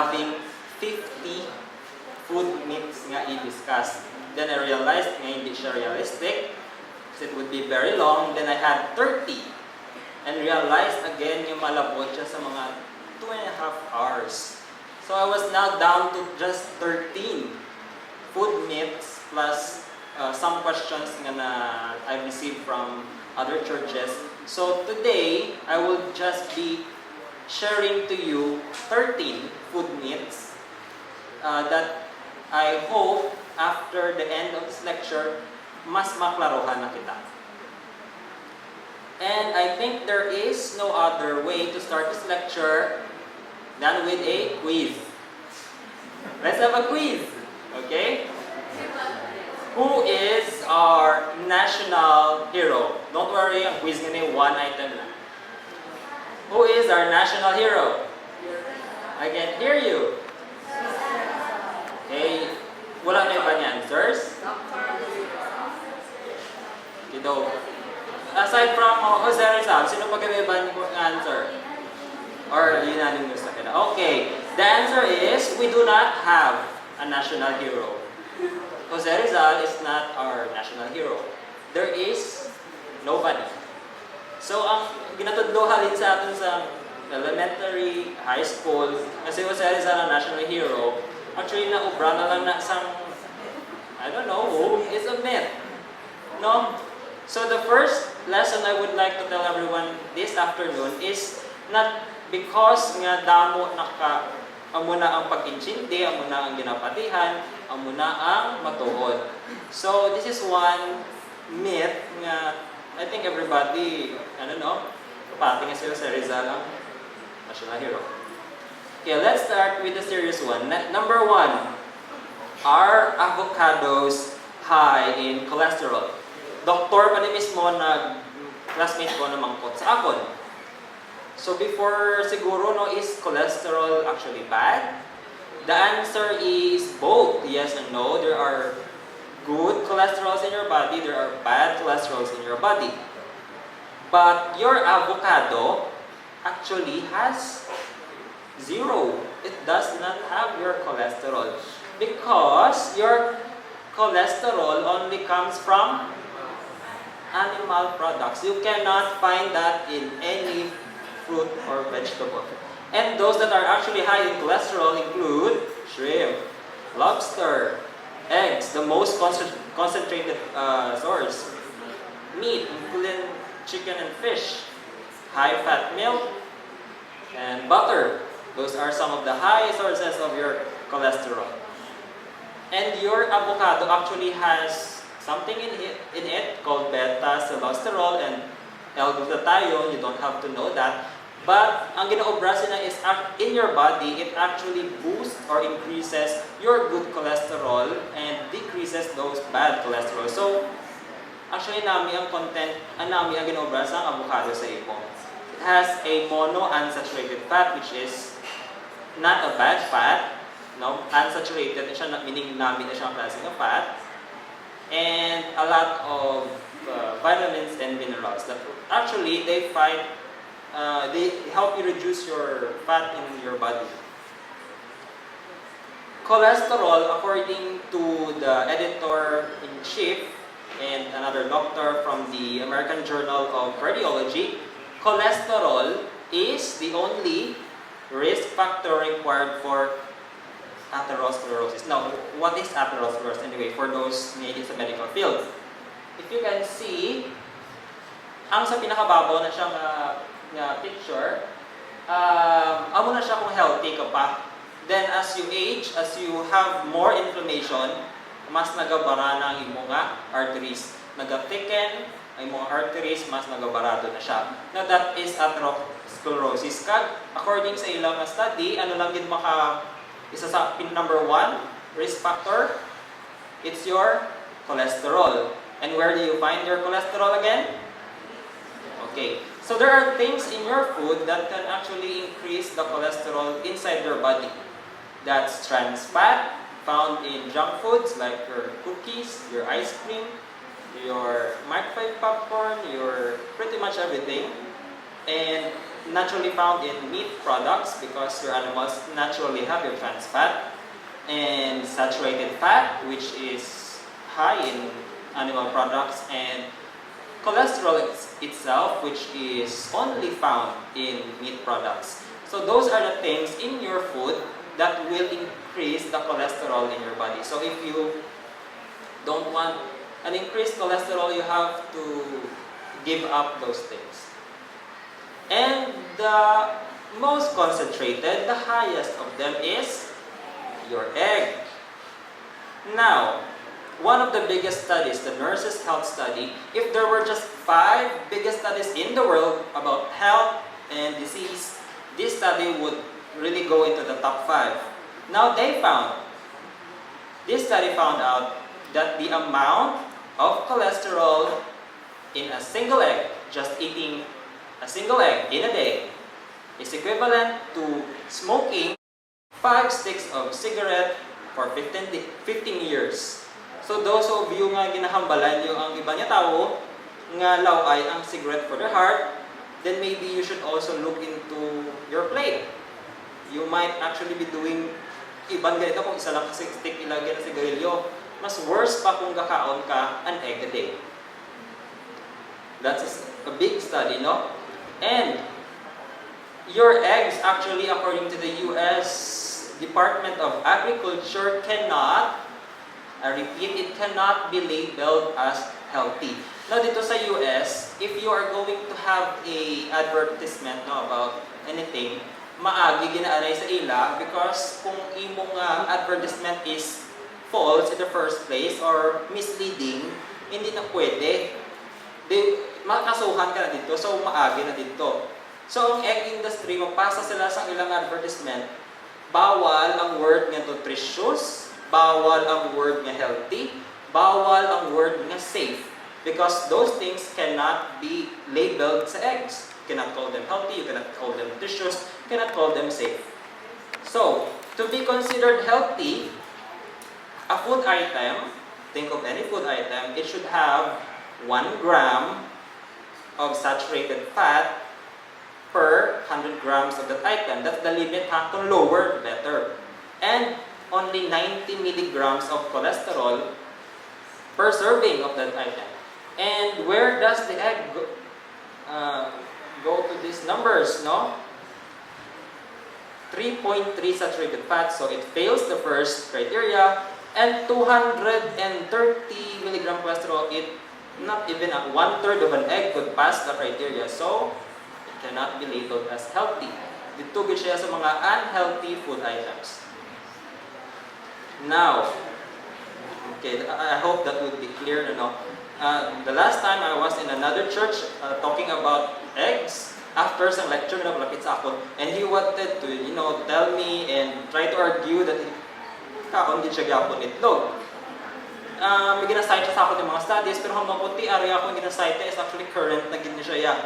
having 50 food myths nga i-discuss. Then I realized nga hindi siya realistic because it would be very long. Then I had 30 and realized again yung malabot siya sa mga 2.5 hours. So I was now down to just 13 food myths plus some questions nga na I received from other churches. So today, I will just be sharing to you 13 food myths that I hope after the end of this lecture, mas maklaruhan na kita. And I think there is no other way to start this lecture than with a quiz. Let's have a quiz, okay? Who is our national hero? Don't worry, ang quiz ngayon one item lang. Who is our national hero? I can hear you. Okay, wala na iba niya answers? Dito. Aside from Jose Rizal, sino pa kayo iba niyo answer? Or unanimous na kaya? Okay, the answer is, we do not have a national hero. Jose Rizal is not our national hero. There is nobody. So, ang ginatudlohan din sa atin sa elementary, high school, kasi Jose Rizal ang national hero, actually naubra na lang na isang, I don't know, it's a myth. No? So, the first lesson I would like to tell everyone this afternoon is not because nga damo amo na ang pag-inchindi, amo na ang ginapatihan, amo na ang matuod. So, this is one myth nga I think everybody, I don't know, kapati nga sila sa Rizal ang national hero. Okay, let's start with the serious one. Number 1, are avocados high in cholesterol? Doktor pa ni mismo na classmate ko na mangkot sa akon. So before siguro, no, is cholesterol actually bad? The answer is both yes and no. There are good cholesterols in your body, there are bad cholesterols in your body. But your avocado actually has 0. It does not have your cholesterol because your cholesterol only comes from animal products. You cannot find that in any fruit or vegetable. And those that are actually high in cholesterol include shrimp, lobster, eggs, the most concentrated source, meat, including chicken and fish, high-fat milk, and butter. Those are some of the high sources of your cholesterol. And your avocado actually has something in it called beta-cholesterol and L-glutathione. You don't have to know that. But ang ginaobrasin na is in your body, it actually boosts or increases your good cholesterol and decreases those bad cholesterol. So, actually nami ang content, nami ang ginaobrasin ang avocado sa ipong. It has a monounsaturated fat which is not a bad fat. No, unsaturated siya, meaning nami na siyang klase ng fat. And a lot of vitamins and minerals that actually they help you reduce your fat in your body. Cholesterol, according to the editor-in-chief and another doctor from the American Journal of Cardiology, cholesterol is the only risk factor required for atherosclerosis. Now, what is atherosclerosis anyway for those in the medical field? If you can see, ang sa pinakababaw na siyang picture, amo na siya kung healthy ka pa. Then as you age, as you have more inflammation, mas nagabara na ang imong arteries. Nag-thicken ang imong arteries, mas nagabarado na siya. Now that is atherosclerosis. According sa ilang study, ano lang din isa sa number 1 risk factor, it's your cholesterol. And where do you find your cholesterol again? Okay, so there are things in your food that can actually increase the cholesterol inside your body. That's trans fat found in junk foods like your cookies, your ice cream, your microwave popcorn, your pretty much everything. And naturally found in meat products because your animals naturally have your trans fat, and saturated fat, which is high in animal products, and cholesterol itself, which is only found in meat products. So those are the things in your food that will increase the cholesterol in your body. So if you don't want an increased cholesterol, you have to give up those things. And the most concentrated, the highest of them is your egg. Now, one of the biggest studies, the Nurses' Health Study, if there were just 5 biggest studies in the world about health and disease, this study would really go into the top 5. Now this study found out that the amount of cholesterol in a single egg, just eating a single egg in a day, is equivalent to smoking 5 sticks of cigarette for 15 years. So those of you nga ginahambalan yung ang iba niya tao nga laway ang cigarette for their heart, then maybe you should also look into your plate. You might actually be doing ibang ganito kung isa lang kasi stick ilagay na sigarilyo. Mas worse pa kung kakaon ka an egg a day. That's a big study, no? And your eggs actually, according to the US Department of Agriculture, cannot, I repeat, it cannot be labeled as healthy. Now dito sa US, if you are going to have a advertisement about anything, maagi ginaaray sa ila because kung imong advertisement is false in the first place or misleading, hindi na pwede. Makasuhan ka na dito, so maagi na dito. So ang egg industry, mapasa sila sa ilang advertisement, bawal ang word nga nutritious, bawal ang word nga healthy, bawal ang word nga safe. Because those things cannot be labeled sa eggs. You cannot call them healthy, you cannot call them nutritious, you cannot call them safe. So, to be considered healthy, a food item, think of any food item, it should have 1 gram of saturated fat per 100 grams of that item. That's the limit. Kung lower, better. And only 90 milligrams of cholesterol per serving of that item. And where does the egg go to these numbers, no? 3.3 saturated fat, so it fails the first criteria. And 230 milligram cholesterol, not even 1/3 of an egg could pass the criteria. So, it cannot be labeled as healthy. Dito gid siya sa mga unhealthy food items. Now, okay, I hope that would be clear. No? The last time I was in another church talking about eggs, after some lecture na malapit sa ako, and he wanted to, tell me and try to argue that kaon din siya gyapon itlog. May ginasite siya sa ako ng mga studies, pero ang mabuti area ako ginasite is actually current na gini siya.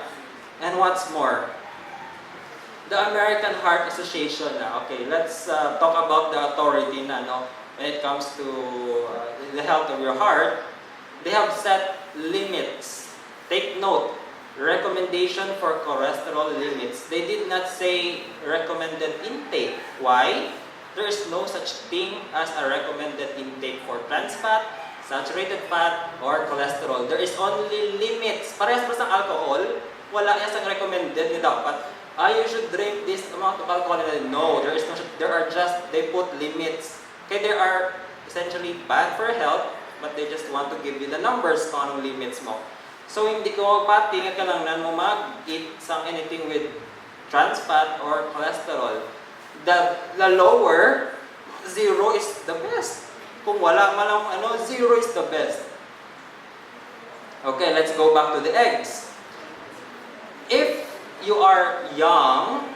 And what's more, the American Heart Association na, okay, let's talk about the authority na, no, when it comes to the health of your heart. They have set limits. Take note, recommendation for cholesterol limits. They did not say recommended intake. Why? There is no such thing as a recommended intake for trans fat, saturated fat, or cholesterol. There is only limits. Parehas pa sa alcohol, wala yan sang recommended ni dapat. You should drink this amount of alcohol. No, there is no. There are just, they put limits. Okay, they are essentially bad for health, but they just want to give you the numbers kung anong limits mo. So, hindi ko magpati nga kailangan mo mag-eat some anything with trans fat or cholesterol. The lower, 0 is the best. Kung wala malang 0 is the best. Okay, let's go back to the eggs. If you are young,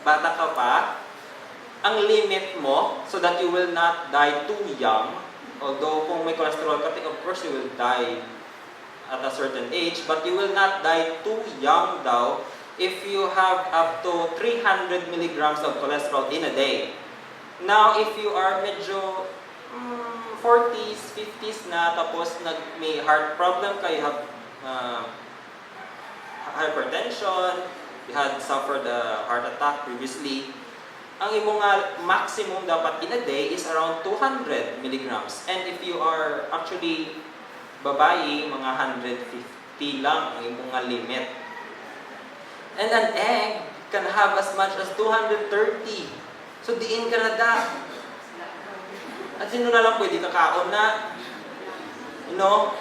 bata ka pa, ang limit mo so that you will not die too young, although kung may cholesterol ka, of course you will die at a certain age, but you will not die too young daw if you have up to 300 milligrams of cholesterol in a day. Now, if you are medyo 40s, 50s na, tapos may heart problem ka, you have hypertension, you had suffered a heart attack previously, ang imong maximum dapat in a day is around 200 milligrams. And if you are actually babae, mga 150 lang ang imong limit. And an egg can have as much as 230. So diin ka na da. At sino na lang pwede kakaon na? You know?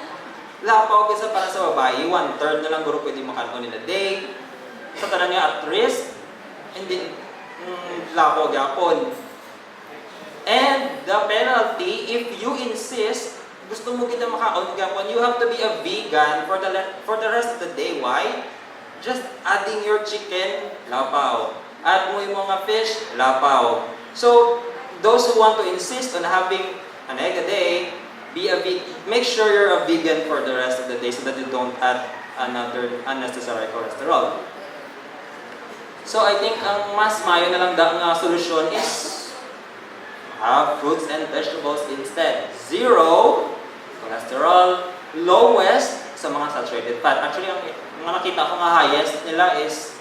Lapaw isa para sa babae, 1/3 na lang guro pwede makaon in a day. Sa tanan nga at risk, and then lapaw gyapon. And the penalty, if you insist, gusto mo kita makaon gyapon, you have to be a vegan for the rest of the day. Why? Just adding your chicken, lapaw. Add mo yung mga fish, lapaw. So, those who want to insist on having an egg a day, make sure you're a vegan for the rest of the day so that you don't add another unnecessary cholesterol. So, I think ang mas mayo na lang ang solution is have fruits and vegetables instead. 0 cholesterol, lowest sa mga saturated fat. Actually, ang mga nakita ko nga highest nila is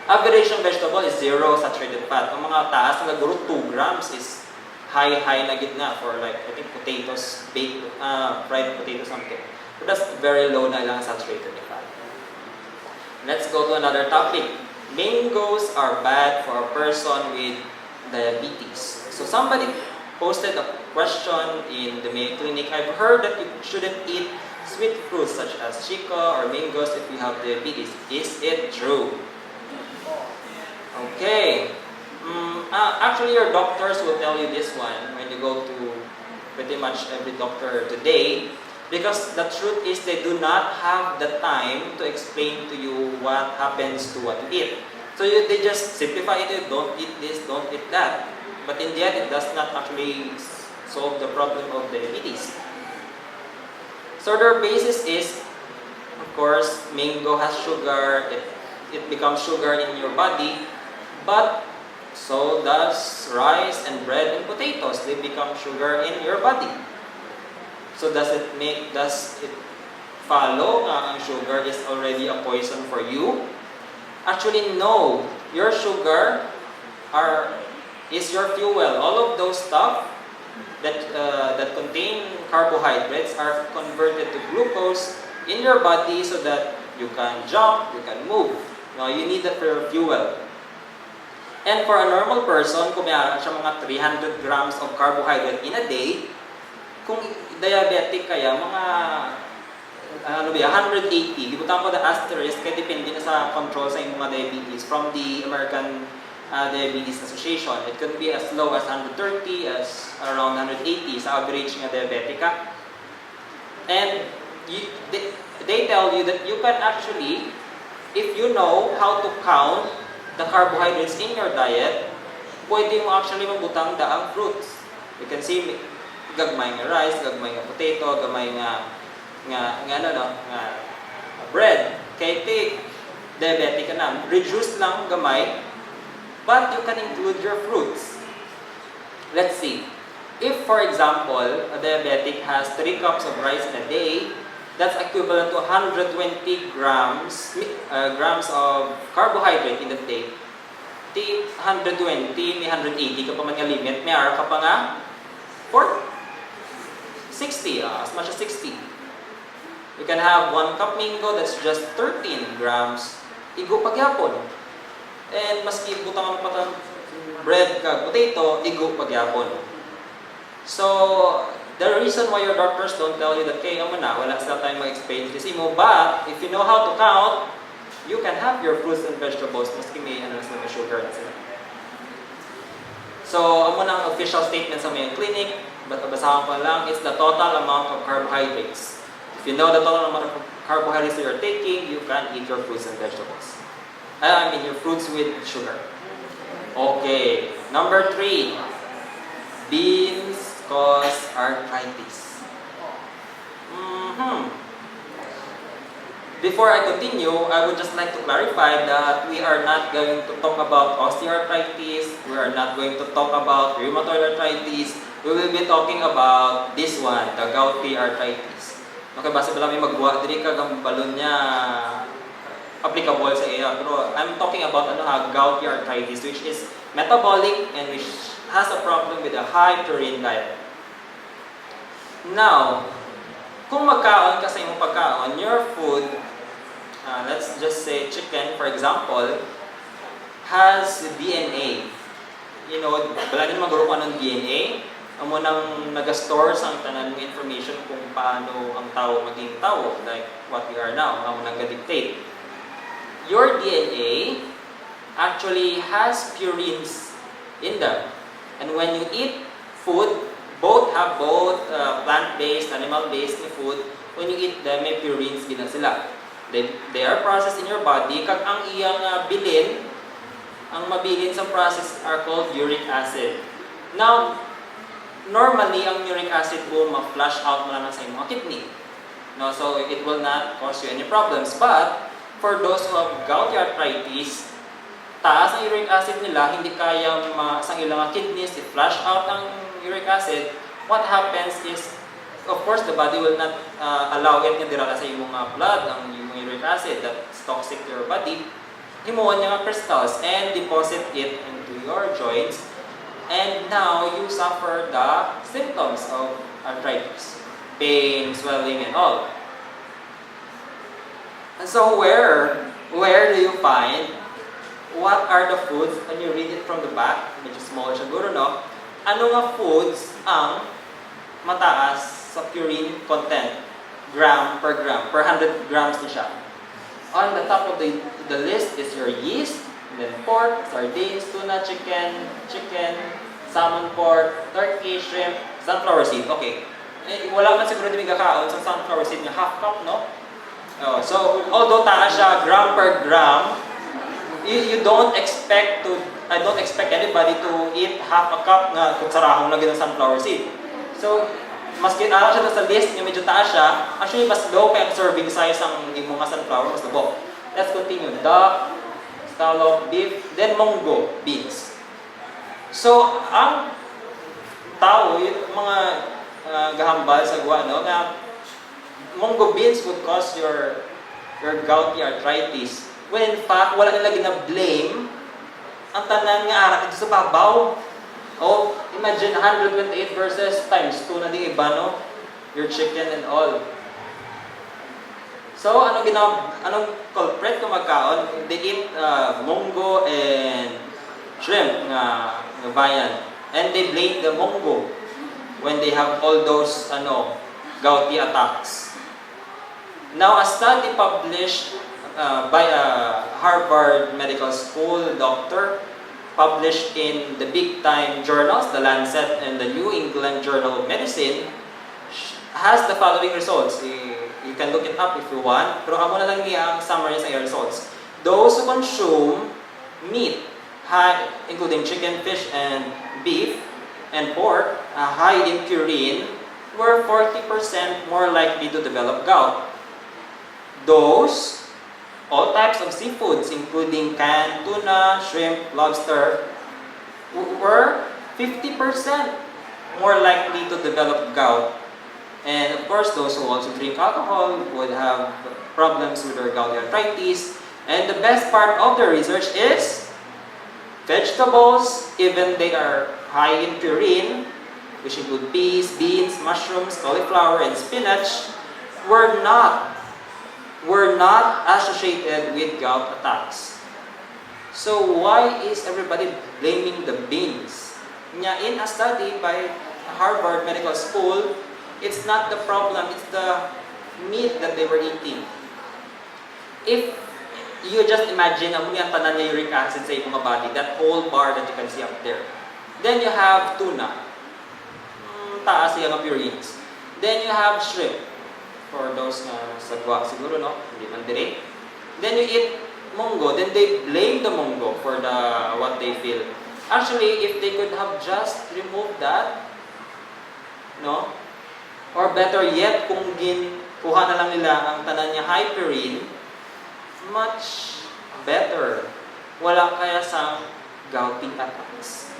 average ng vegetable is 0 saturated fat. Ang mga taas na guro 2 grams is high na gitna for like I think potatoes, baked, fried potato something. But that's very low na lang saturated fat. Let's go to another topic. Mangoes are bad for a person with diabetes. So somebody posted a question in the Mayo Clinic. I've heard that you shouldn't eat sweet fruits such as chica or mangoes if you have diabetes. Is it true? Okay. Actually, your doctors will tell you this one when you go to pretty much every doctor today. Because the truth is they do not have the time to explain to you what happens to what you eat. So they just simplify it, don't eat this, don't eat that. But in the end, it does not actually solve the problem of diabetes. So their basis is, of course, mango has sugar, it becomes sugar in your body, but so does rice and bread and potatoes. They become sugar in your body. So does it follow ang sugar is already a poison for you? Actually, no. Your sugar is your fuel. All of those stuff that contain carbohydrates are converted to glucose in your body so that you can jump, you can move. Now, you need that for your fuel. And for a normal person, kung mayroon siya mga 300 grams of carbohydrate in a day, kung diabetic kaya, mga 180. Gibutan ko the asterisk kaya depende na sa control sa mga diabetes from the American Diabetes Association. It could be as low as 130, as around 180 sa average nga diabetic ka. And they tell you that you can actually, if you know how to count the carbohydrates in your diet, pwede mo actually mabutang daang fruits. You can see gagmay nga rice, gagmay nga potato, gagmay nga bread. Kaya diabetic ka na. Reduce lang gamay, but you can include your fruits. Let's see. If, for example, a diabetic has 3 cups of rice in a day, that's equivalent to 120 grams of carbohydrate in the day. 120, may 180 ka pa man nga limit, may ara ka pa nga 60, as much as 60. You can have 1 cup mango, that's just 13 grams. Igo pagyapon. And maski butang patang bread kag potato, igo pagyapon. So, the reason why your doctors don't tell you that, kaya mo na, wala sila tayong mag-explain this mo, but if you know how to count, you can have your fruits and vegetables, maski may may sugar na sila. So, amo na ang official statement sa Mayo Clinic, but basahan ko lang, it's the total amount of carbohydrates. If you know the total amount of carbohydrates that you're taking, you can eat your fruits and vegetables. I mean, your fruits with sugar. Okay, number 3. Beans cause arthritis. Before I continue, I would just like to clarify that we are not going to talk about osteoarthritis, we are not going to talk about rheumatoid arthritis, we will be talking about this one, the gouty arthritis. Okay, basta pala may magbuha, diri ka ang balon niya, applicable sa iya. Pero I'm talking about gouty arthritis, which is metabolic and which has a problem with a high purine diet. Now, kung magkaon ka sa imong pagkaon, your food, let's just say chicken, for example, has DNA. You know, wala din maguro ka ng DNA. Amo nang nag-store sa tanan ng information kung paano ang tao maging tao, like what we are now, amo nang dictate. Your DNA actually has purines in them. And when you eat food, both plant-based, animal-based na food, when you eat them, may purines gina sila. They are processed in your body, kag ang iyang bilin, ang mabilin sa process are called uric acid. Now, normally, ang uric acid po ma-flush out mo lang sa iyong kidney. No, so it will not cause you any problems. But, for those who have gouty arthritis, taas ang uric acid nila, hindi kaya sa ilang kidneys i-flush out ang uric acid. What happens is, of course, the body will not allow it nga dirala sa iyong blood, ang iyong uric acid that's toxic to your body. Himuon niya nga crystals and deposit it into your joints. And now, you suffer the symptoms of arthritis. Pain, swelling, and all. And so, where do you find what are the foods? And you read it from the back, medyo small siguro, no? Ano nga foods ang mataas sa purine content? Gram per 100 grams na siya. On the top of the list is your yeast, and then pork, sardines, tuna, chicken, salmon, pork, turkey, shrimp, sunflower seed. Okay. Wala man siguro din kakaon sa sunflower seed nga half cup, no? So, although taas siya gram per gram, I don't expect anybody to eat half a cup nga kutsarahong lagi ng sunflower seed. So, maski ara siya sa list nga medyo taas siya, actually mas low pa yung serving size ang imong sunflower, mas labo. Let's continue. Duck, scallop, beef, then munggo, beans. So, ang tao, yung mga gahambal sa guwa, no, nga munggo beans would cause your gouty arthritis. When in fact, wala nila gina-blame ang tanan nga ara dito sa babaw. Oh, imagine 128 versus times 2 na di iba, no? Your chicken and all. So, anong culprit kung magkaon? They eat munggo and shrimp nga bayan. And they blame the munggo when they have all those gouty attacks. Now, a study published by a Harvard Medical School doctor, published in the big-time journals, the Lancet and the New England Journal of Medicine, has the following results. You can look it up if you want, pero amo na lang niya ang summary sa results. Those who consume meat, including chicken, fish, and beef, and pork, high in purine, were 40% more likely to develop gout. All types of seafoods, including canned tuna, shrimp, lobster, were 50% more likely to develop gout. And of course, those who also drink alcohol would have problems with their gouty arthritis. And the best part of the research is vegetables, even they are high in purine, which include peas, beans, mushrooms, cauliflower, and spinach, were not associated with gout attacks. So why is everybody blaming the beans? In a study by Harvard Medical School, it's not the problem, it's the meat that they were eating. If you just imagine ang yung tanan niya uric acid sa iyong body, that whole bar that you can see up there. Then you have tuna. Taas siya ng purines. Then you have shrimp. For those na sagwa siguro, no? Hindi man dire. Then you eat munggo. Then they blame the munggo for what they feel. Actually, if they could have just removed that, no? Or better yet, kung kuha na lang nila ang tanan niya high purine, much better. Wala kaya sa gouty attacks.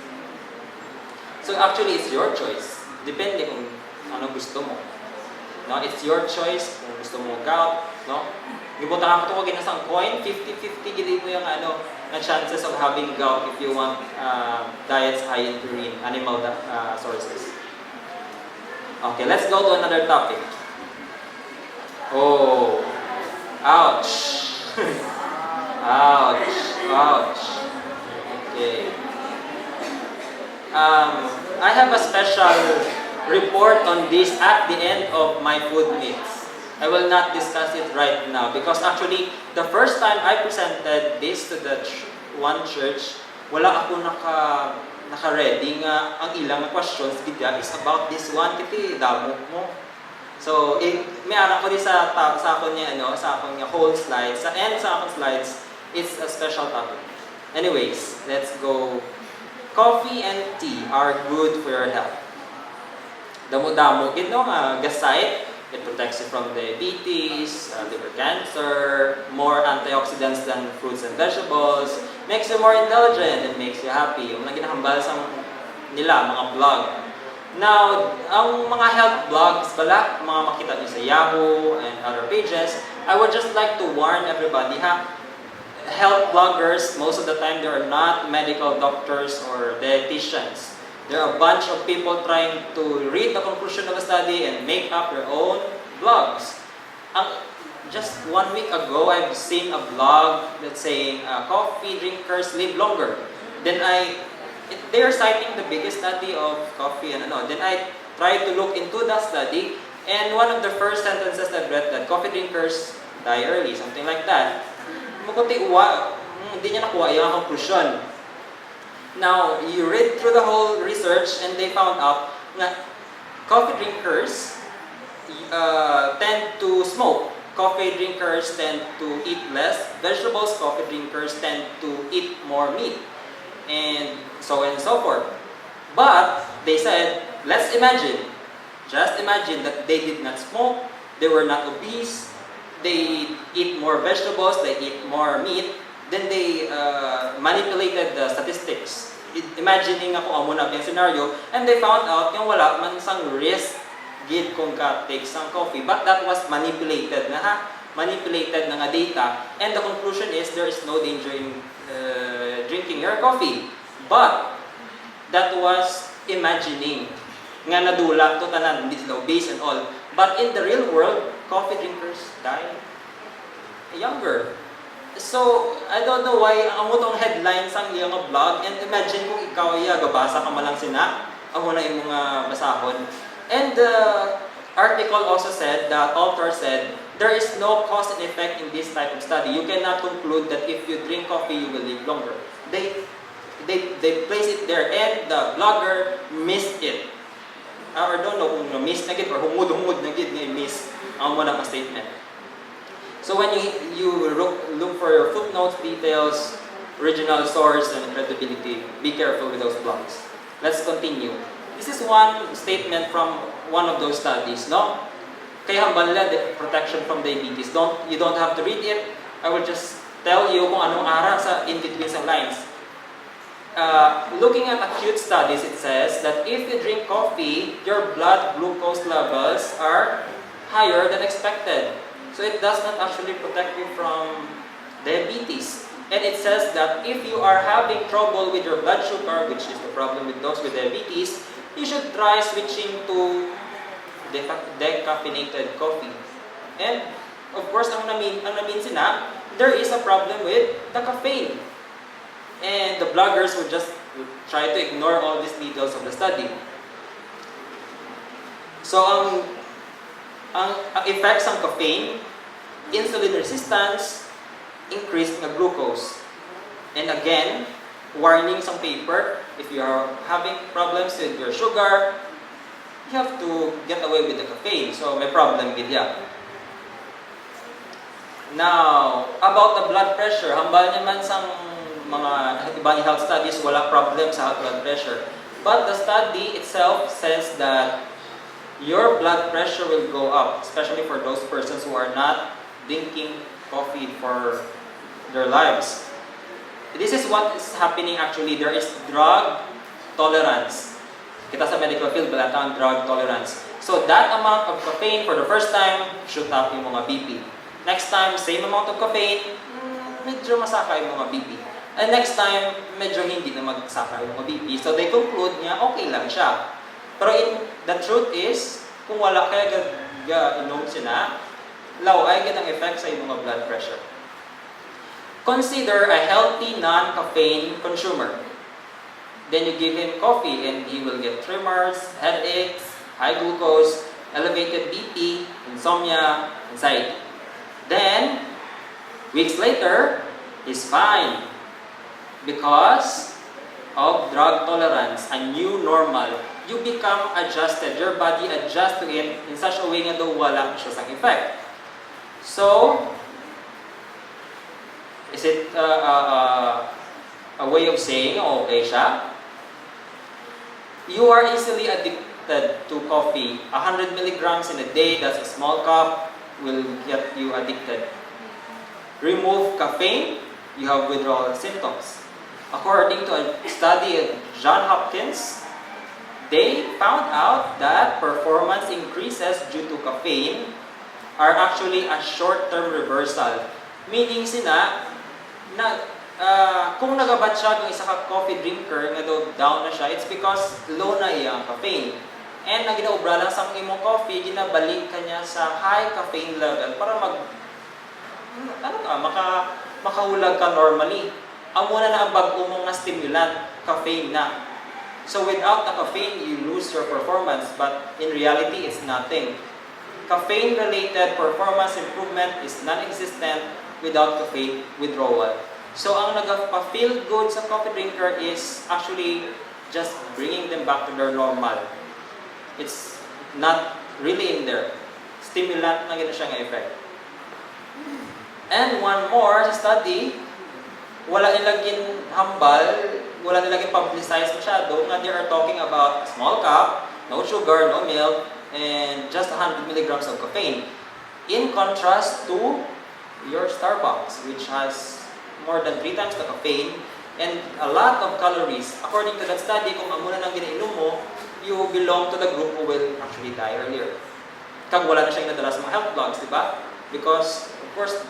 So actually, it's your choice. Depende kung ano gusto mo. No? It's your choice kung gusto mo gout. No? Gibutan ka ito kung ginasang coin, 50-50 gili mo yung na chances of having gout if you want diets high in purine, animal sources. Okay, let's go to another topic. Oh, ouch. Ouch. Ouch. Okay. I have a special report on this at the end of my food myths. I will not discuss it right now because actually, the first time I presented this to the one church, wala ako naka-ready nga ang ilang questions gidya is about this one kiti damo mo. So, may ara ko di sa akon niya sa akong whole slides, sa end sa akong slides, it's a special topic. Anyways, let's go. Coffee and tea are good for your health. Damo-damo gid no gasite. It protects you from diabetes, liver cancer, more antioxidants than fruits and vegetables, makes you more intelligent, and makes you happy. Yung ginahambal sa nila, mga blog. Now, ang mga health blogs pala, mga makita niyo sa Yahoo and other pages, I would just like to warn everybody, health bloggers, most of the time, they are not medical doctors or dietitians. There are a bunch of people trying to read the conclusion of a study and make up their own blogs. Just 1 week ago, I've seen a blog that's saying coffee drinkers live longer. Then they are citing the biggest study of coffee and Then I tried to look into that study, and one of the first sentences I read that coffee drinkers die early, something like that. Hindi niya nakuha yung conclusion. Now, you read through the whole research and they found out that coffee drinkers tend to smoke. Coffee drinkers tend to eat less vegetables. Coffee drinkers tend to eat more meat. And so on and so forth. But, they said, let's imagine, just imagine that they did not smoke, they were not obese, they eat more vegetables, they eat more meat, then they manipulated the statistics. Imagining ako amo na yung scenario, and they found out yung wala man sang risk gid kung ka take sang coffee, but that was manipulated na manipulated na nga data, and the conclusion is there is no danger in drinking your coffee. But that was imagining nga nadula to tanan, hindi sila obese and all. But in the real world, coffee drinkers die younger. So, I don't know why ang mutong headlines ang iyang blog, and imagine kung ikaw gabasa ka malang sina, amo na yung mga basahon. And the article also said, the author said, there is no cause and effect in this type of study. You cannot conclude that if you drink coffee, you will live longer. They place it there, and the blogger missed it. Or don't know kung na-miss na gid or humud-humud na gid nga miss ang mga statement. So when you look for your footnotes, details, original source, and credibility, be careful with those blogs. Let's continue. This is one statement from one of those studies, no? Kaya hambal nila the protection from diabetes. You don't have to read it. I will just tell you kung anong ara sa in between sa lines. Looking at acute studies, it says that if you drink coffee, your blood glucose levels are higher than expected. So it does not actually protect you from diabetes. And it says that if you are having trouble with your blood sugar, which is the problem with those with diabetes, you should try switching to decaffeinated coffee. And of course, ang namin sina, there is a problem with the caffeine. And the bloggers would just try to ignore all these details of the study. So ang effects ng caffeine, insulin resistance, increased na glucose. And again, warning sa paper, if you are having problems with your sugar, you have to get away with the caffeine. So may problem with yan. Now, about the blood pressure, hambal naman sa mga ibang health studies, wala problem sa blood pressure. But the study itself says that your blood pressure will go up, especially for those persons who are not drinking coffee for their lives. This is what is happening actually. There is drug tolerance. Kita sa medical field, balatang drug tolerance. So that amount of caffeine for the first time, shoot up yung mga BP. Next time, same amount of caffeine, medyo masaka yung mga BP. And next time, medyo hindi na magsaka yung mga BP. So they conclude niya, okay lang siya. Pero the truth is, kung wala kaya inom siya, laway ang effect sa iyong mga blood pressure. Consider a healthy non-caffeine consumer. Then you give him coffee and he will get tremors, headaches, high glucose, elevated BP, insomnia, anxiety. Then, weeks later, he's fine because of drug tolerance, a new normal. You become adjusted, your body adjusts to it in such a way nga daw wala siya sang effect. So, is it a way of saying okay siya? You are easily addicted to coffee. 100 milligrams in a day, that's a small cup, will get you addicted. Remove caffeine, you have withdrawal symptoms. According to a study at Johns Hopkins, they found out that performance increases due to caffeine are actually a short-term reversal. Meaning kung nagabat siya kung isa ka coffee drinker nga down na siya, it's because low na iyang caffeine. And ang ginaubra lang sa imong coffee, ginabalik ka niya sa high caffeine level para makahulag ka normally. Ang muna na ang bag-o mong na stimulant, caffeine na. So without the caffeine, you lose your performance, but in reality, it's nothing. Caffeine-related performance improvement is non-existent without caffeine withdrawal. So ang nagpa-feel good sa coffee drinker is actually just bringing them back to their normal. It's not really in there. Stimulant na gina siya nga effect. And one more study, wala nilaging hambal, wala nilaging publicize masyado, nga they are talking about a small cup, no sugar, no milk, and just 100 milligrams of caffeine. In contrast to your Starbucks, which has more than 3 times the caffeine and a lot of calories. According to that study, kung amuna nang ginainom mo, you belong to the group who will actually die earlier. Kag wala na siyang nadala sa mga health blogs, di ba? Because, of course,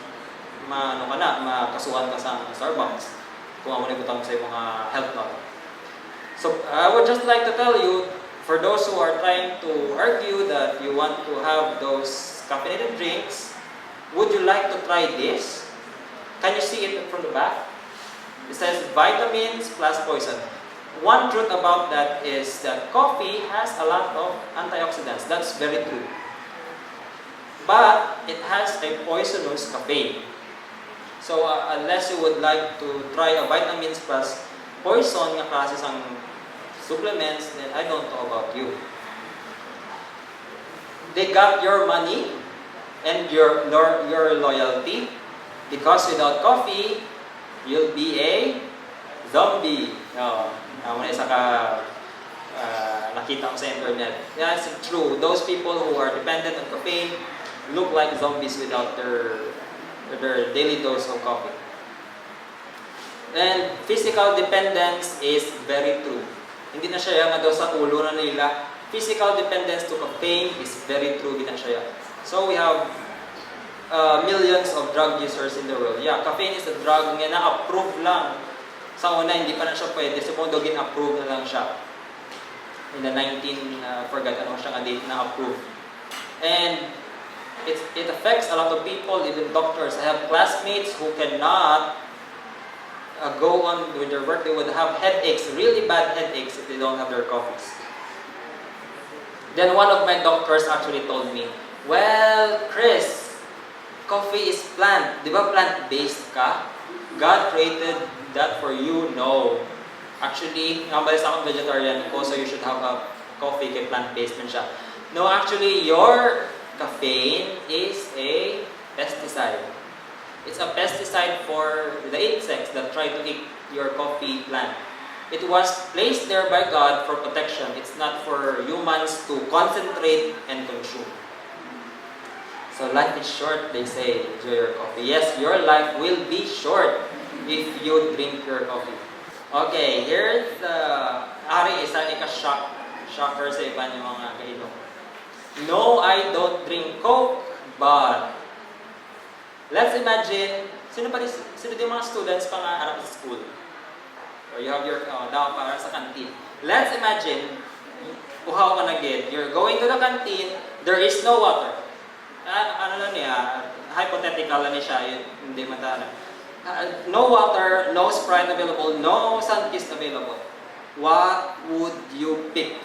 makasuhan ka sa Starbucks kung amuna ibutang sa mga health blog. So, I would just like to tell you, for those who are trying to argue that you want to have those caffeinated drinks, would you like to try this? Can you see it from the back? It says vitamins plus poison. One truth about that is that coffee has a lot of antioxidants. That's very true. But it has a poisonous caffeine. So unless you would like to try a vitamins plus poison nga klase sang supplements, then I don't know about you. They got your money and your loyalty. Because without coffee, you'll be a zombie. Isa ka nakita ko sa internet. Yeah, it's true. Those people who are dependent on caffeine look like zombies without their daily dose of coffee. And physical dependence is very true. Hindi na siya nga daw sa ulo na nila. Physical dependence to caffeine is very true. Hindi na siya. So we have millions of drug users in the world. Yeah, caffeine is a drug nga na-approve lang. Sa una, hindi pa na siya pwede. Segundo, gin-approve na lang siya. In the forgot ano siya nga date na approve. And it affects a lot of people, even doctors. I have classmates who cannot go on with their work. They would have headaches, really bad headaches if they don't have their coffees. Then one of my doctors actually told me, well, Chris, coffee is plant. Di ba plant-based ka? God created that for you? No. Actually, nakabalis akong vegetarian ko, so you should have a coffee kay plant-based man siya. No, actually, your caffeine is a pesticide. It's a pesticide for the insects that try to eat your coffee plant. It was placed there by God for protection. It's not for humans to concentrate and consume. So life is short, they say. Enjoy your coffee. Yes, your life will be short if you drink your coffee. Okay, here's the... Ari, isa ni ka-shocker sa iba niyo mga kainom. No, I don't drink Coke, but let's imagine, sino din mga students pa nga harap sa school? Or you have your, daw para sa canteen. Let's imagine, uhaw ka na get, you're going to the canteen, there is no water. Ano lang niya, hypothetical lang niya siya, hindi matala. No water, no Sprite available, no Sunkist available. What would you pick?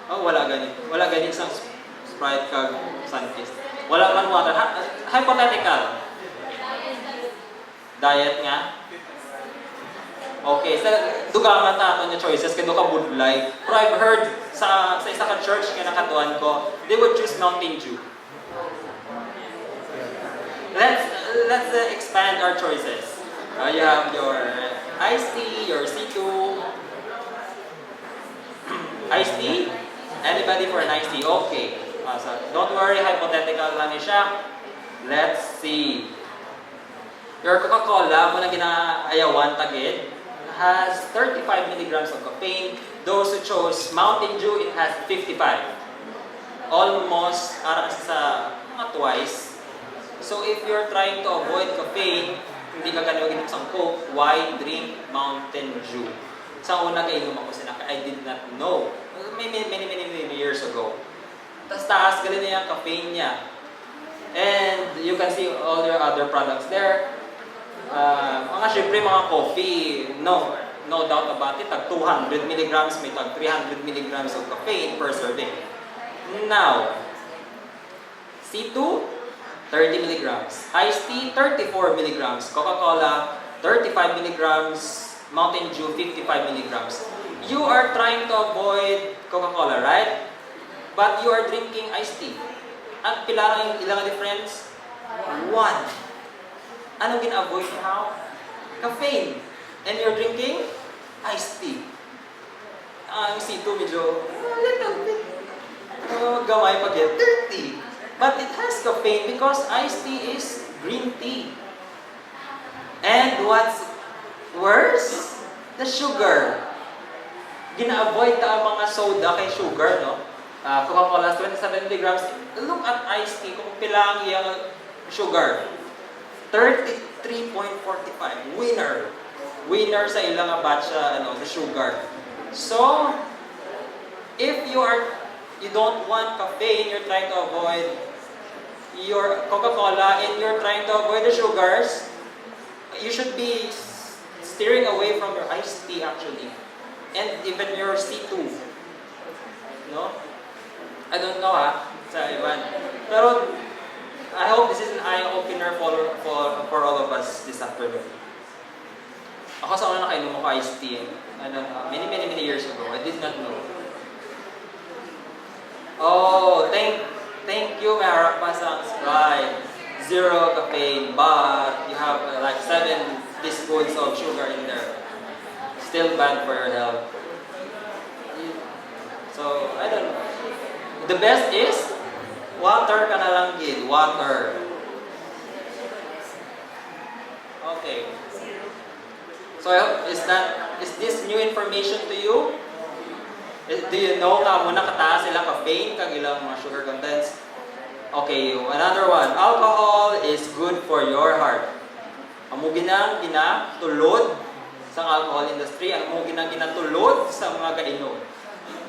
Oh, wala ganito. Wala ganito sa Sprite kag Sunkist. Wala man water. Hypothetical. Diet nga. Okay, sa dugangan ta ato choices kay duka budlay. Pero I've heard sa isa ka church kay nakatuan ko, they would choose Mountain Dew. Let's expand our choices. You have your iced tea, your C2. Iced tea? Anybody for an iced tea? Okay. So don't worry, hypothetical lang siya. Let's see. Your Coca-Cola, muna ginaayawan tagid, has 35 milligrams of caffeine. Those who chose Mountain Dew, it has 55. Almost sa mga twice. So if you're trying to avoid caffeine, hindi ka ganun sa Coke, why drink Mountain Dew? Sa una kainom ako sinaka, I did not know. Many years ago. Tapos taas galing na yung caffeine niya. And you can see all your other products there. Mga syempre mga coffee, no doubt about it, tag 200 milligrams, may tag 300 milligrams of caffeine per serving. Now, C2, 30 milligrams. Iced tea, 34 milligrams. Coca-Cola, 35 milligrams. Mountain Dew, 55 milligrams. You are trying to avoid Coca-Cola, right? But you are drinking iced tea. Ang pila lang ilang difference? 1. Anong gina-avoid niyo? Caffeine. And you're drinking iced tea. Ang C2 medyo little bit gamay pag yan, 30. But it has caffeine because iced tea is green tea. And what's worse? The sugar. Gina-avoid ta ang mga soda kay sugar, no? Coca-Cola 27 milligrams. Look at iced tea kung pila ang iyang sugar. 33.45. Winner sa ilang batch sa sugar. So, if you don't want caffeine, you're trying to avoid your Coca-Cola and you're trying to avoid the sugars, you should be steering away from your iced tea actually. And even your C2. No? I don't know sa iban. Pero I hope this is an eye-opener for all of us this afternoon. Ako sa una nakainom ako iced tea. Many years ago. I did not know. Oh, thank you, may harap pa sa Sprite. 0 caffeine, but you have like 7 teaspoons of sugar in there. Still bad for your health. So, I don't know. The best is, water ka na lang gid. Water. Okay. So, is this new information to you? Do you know ka muna kataas sila caffeine kag ilang mga sugar contents? Okay, another one. Alcohol is good for your heart. Amo ginatulod sa alcohol industry, amo ginatulod sa mga kainom.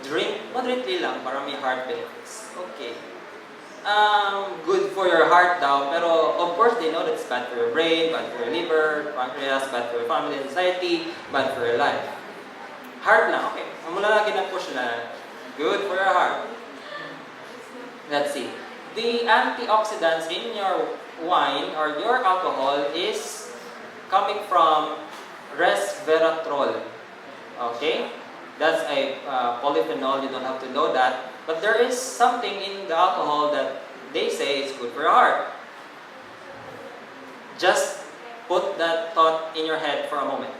Drink moderately lang para may heart benefits. Okay. Good for your heart daw, pero of course they know that's bad for your brain, bad for your liver, pancreas, bad for your family and society, bad for your life. Heart lang, okay. Mula lang gina-push na good for your heart. Let's see. The antioxidants in your wine or your alcohol is coming from resveratrol. Okay? That's a polyphenol, you don't have to know that. But there is something in the alcohol that they say is good for your heart. Just put that thought in your head for a moment.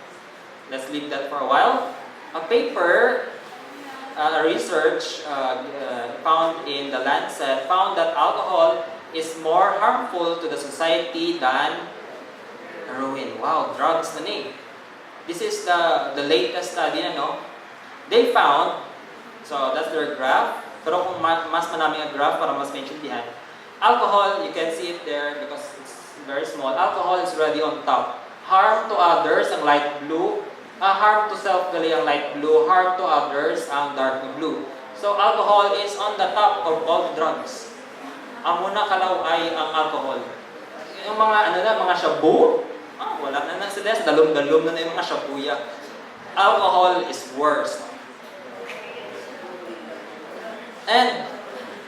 Let's leave that for a while. A paper, a research found in the Lancet found that alcohol is more harmful to the society than heroin. Wow, drugs na ni. This is the latest study, no? They found So that's their graph. Pero kung mas manaming ang graph para mas maintindihan, alcohol, you can see it there because it's very small. Alcohol is already on top. Harm to others, ang light blue. Harm to self, gali ang light blue. Harm to others, ang dark blue. So alcohol is on the top of all drugs. Ang muna kalaw ay ang alcohol. Yung mga mga shabu, wala na sila, dalom-dalom na yung mga shabuya. Alcohol is worse. And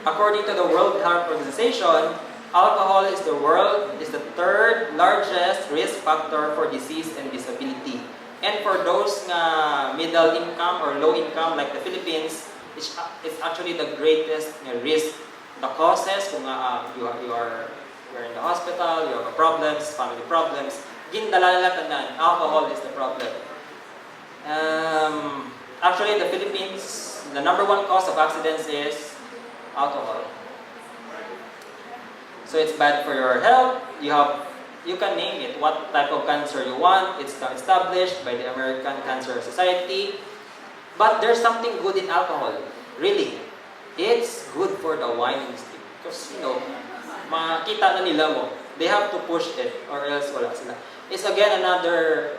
according to the World Health Organization, alcohol is the third largest risk factor for disease and disability. And for those middle income or low income like the Philippines, it's actually the greatest risk. The causes, kung you're in the hospital, you have problems, family problems, gindala nila tanan, alcohol is the problem. Actually, the Philippines, the number one cause of accidents is alcohol. So it's bad for your health. You can name it what type of cancer you want. It's established by the American Cancer Society. But there's something good in alcohol. Really, it's good for the wine industry because makita na nila mo. They have to push it or else wala sila. It's again another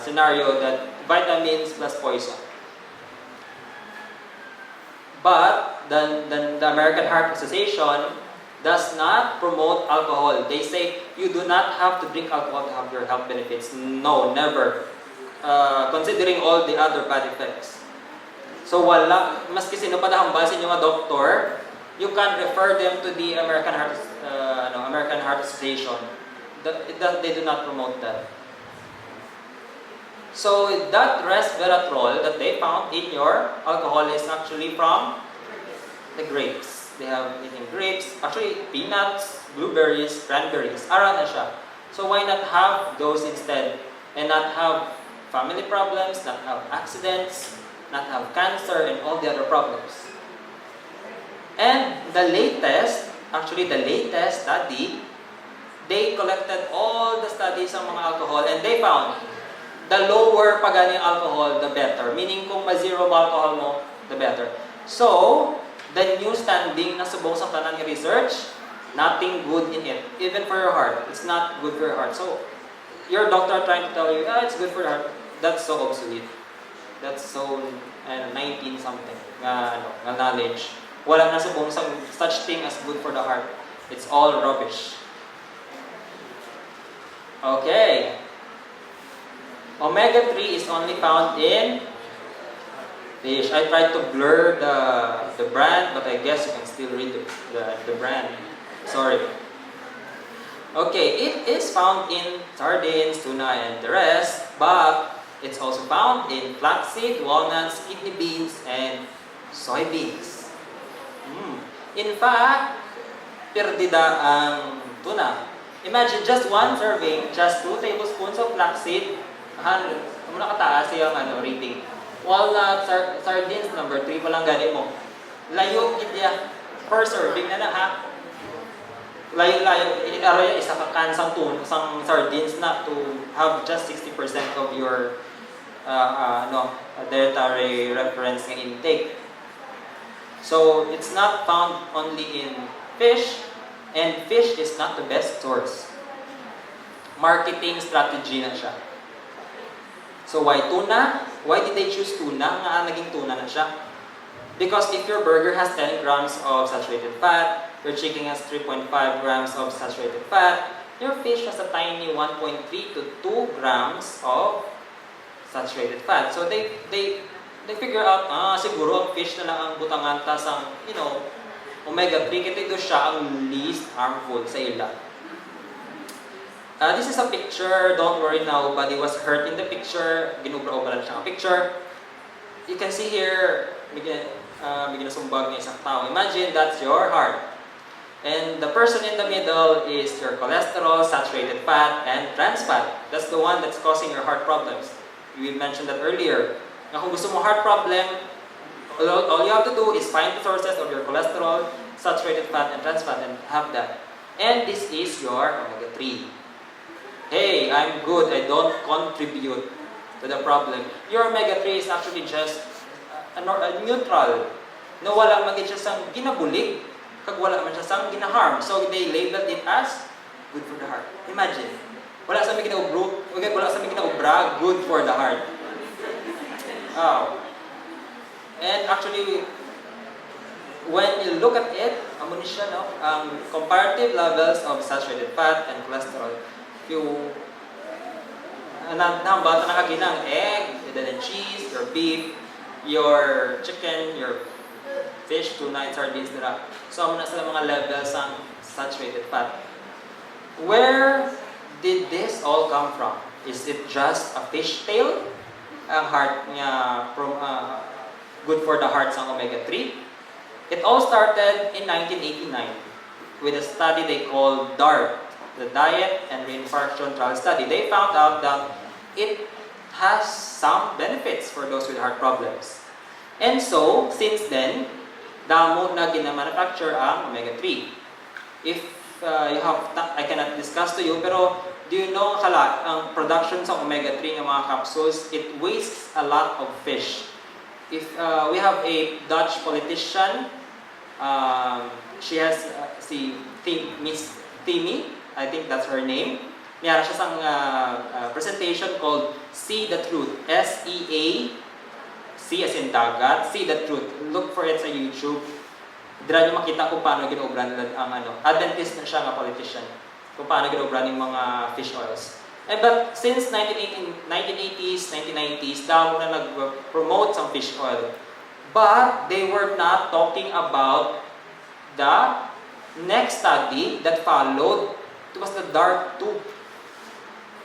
scenario that vitamins plus poison. But the American Heart Association does not promote alcohol. They say you do not have to drink alcohol to have your health benefits. No, never. Considering all the other bad effects. So wala, maski sino pa dahambal sa inyo nga doktor, you can refer them to the American Heart Association. They do not promote that. So that resveratrol that they found in your alcohol is actually from the grapes. They have it in grapes, actually peanuts, blueberries, cranberries, ara na siya. So why not have those instead and not have family problems, not have accidents, not have cancer and all the other problems. And the latest study, they collected all the studies ng mga alcohol and they found the lower pa gani alcohol, the better. Meaning kung ma-zero alcohol mo, the better. So, the new standing na subong sa tanan ng research, nothing good in it. Even for your heart, it's not good for your heart. So, your doctor trying to tell you, it's good for your heart, that's so obsolete. That's so 19-something nga knowledge. Wala na subong such thing as good for the heart. It's all rubbish. Okay. Omega-3 is only found in fish. I tried to blur the brand, but I guess you can still read the brand. Sorry. Okay, it is found in sardines, tuna, and the rest, but it's also found in flaxseed, walnuts, kidney beans, and soybeans. In fact, perdida ang tuna. Imagine just one serving, just 2 tablespoons of flaxseed. Muna kataas yung rating. Walnut, sardines, number 3 pa lang gani mo. Layo, itya. Per serving na ha. Layo-layo. Aroy isa ka kansang isang sardines na to have just 60% of your dietary reference ng intake. So, it's not found only in fish, and fish is not the best source. Marketing strategy na siya. So why tuna? Why did they choose tuna? Nga naging tuna na siya. Because if your burger has 10 grams of saturated fat, your chicken has 3.5 grams of saturated fat, your fish has a tiny 1.3 to 2 grams of saturated fat. So they figure out, siguro ang fish na lang ang butangan tas ang, omega-3, kaya ito siya ang least harmful sa ila. This is a picture. Don't worry, nobody was hurt in the picture. Ginubra-ubra lang siya ang picture. You can see here, bigyan sumbag ng isang tao. Imagine that's your heart. And the person in the middle is your cholesterol, saturated fat, and trans fat. That's the one that's causing your heart problems. We mentioned that earlier. Na kung gusto mo heart problem, all you have to do is find the sources of your cholesterol, saturated fat, and trans fat and have that. And this is your omega-3. Hey, I'm good. I don't contribute to the problem. Your omega-3 is actually just neutral. Na wala man siya sang ginabulig, kag wala man siya sang ginaharm. So they labeled it as good for the heart. Imagine. Wala sa may ginaubra, good for the heart. Oh. And actually, when you look at it, amo ni siya, no? Comparative levels of saturated fat and cholesterol. Yung bata nakaginang egg, and cheese, your beef, your chicken, your fish, tuna, and sardines nila. So, amo na sila mga levels ng saturated fat. Where did this all come from? Is it just a fishtail? Ang heart niya from good for the heart ng omega-3? It all started in 1989 with a study they called DART, the Diet and Reinfarction Trial Study. They found out that it has some benefits for those with heart problems. And so, since then, damo na gina-manufacture ang omega-3. If you have, I cannot discuss to you, pero do you know ang production sa omega-3 ng mga capsules, it wastes a lot of fish. If we have a Dutch politician, she has Miss Timmy, I think that's her name. Mayroon siya sang presentation called See the Truth. S-E-A, C as in dagat, See the Truth. Look for it sa YouTube. Dira niyo makita kung paano ginobra nila ang Adventist na siya nga politician. Kung paano ginobra ng mga fish oils. But since 1980s, 1990s, daw na nag-promote sa fish oil. But they were not talking about the next study that followed. It was the DART 2.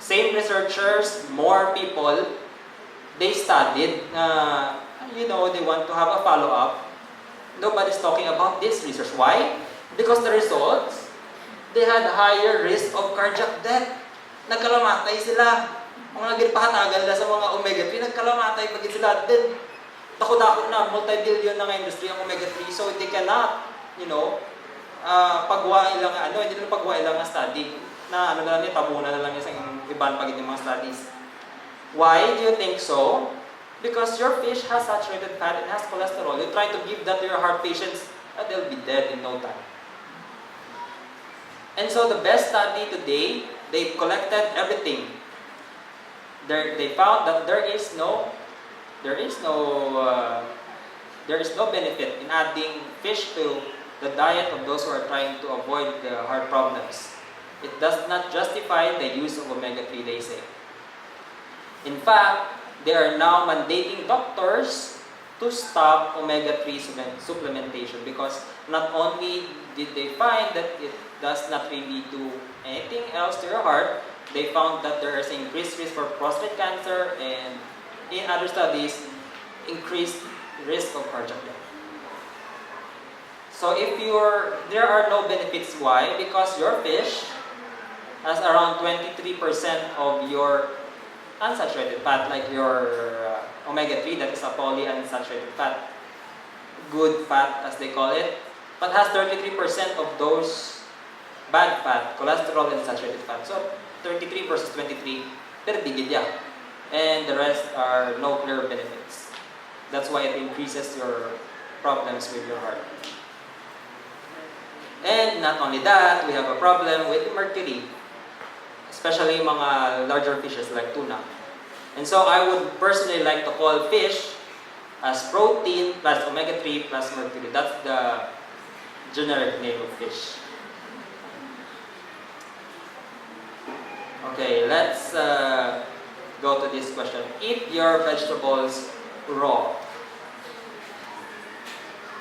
Same researchers, more people, they studied, they want to have a follow-up. Nobody's talking about this research. Why? Because the results, they had higher risk of cardiac death. Nagkalamatay sila. Mga ginpahatagal na sa mga omega-3, nagkalamatay pag sila. Then, takot-takot na, multi-billion na nga industry ang omega-3. So, they cannot, pagwain lang, hindi nila pagwain lang ang study. Na na lang niya, tabunan na lang niya sa ibang pagin yung mga studies. Why do you think so? Because your fish has saturated fat and has cholesterol. You try to give that to your heart patients, they'll be dead in no time. And so the best study today, they collected everything. They found that there is no benefit in adding fish to the diet of those who are trying to avoid the heart problems. It does not justify the use of omega-3, they say. In fact, they are now mandating doctors to stop omega-3 supplementation because not only did they find that it does not really do anything else to your heart, they found that there is increased risk for prostate cancer and in other studies, increased risk of cardiac death. So there are no benefits. Why? Because your fish has around 23% of your unsaturated fat, like your omega-3, that is a polyunsaturated fat, good fat as they call it, but has 33% of those bad fat, cholesterol and saturated fat. So 33 versus 23, perdigid yan. And the rest are no clear benefits. That's why it increases your problems with your heart. And not only that, we have a problem with mercury, especially mga larger fishes like tuna. And so I would personally like to call fish as protein plus omega-3 plus mercury. That's the generic name of fish. Okay, let's go to this question. Eat your vegetables raw.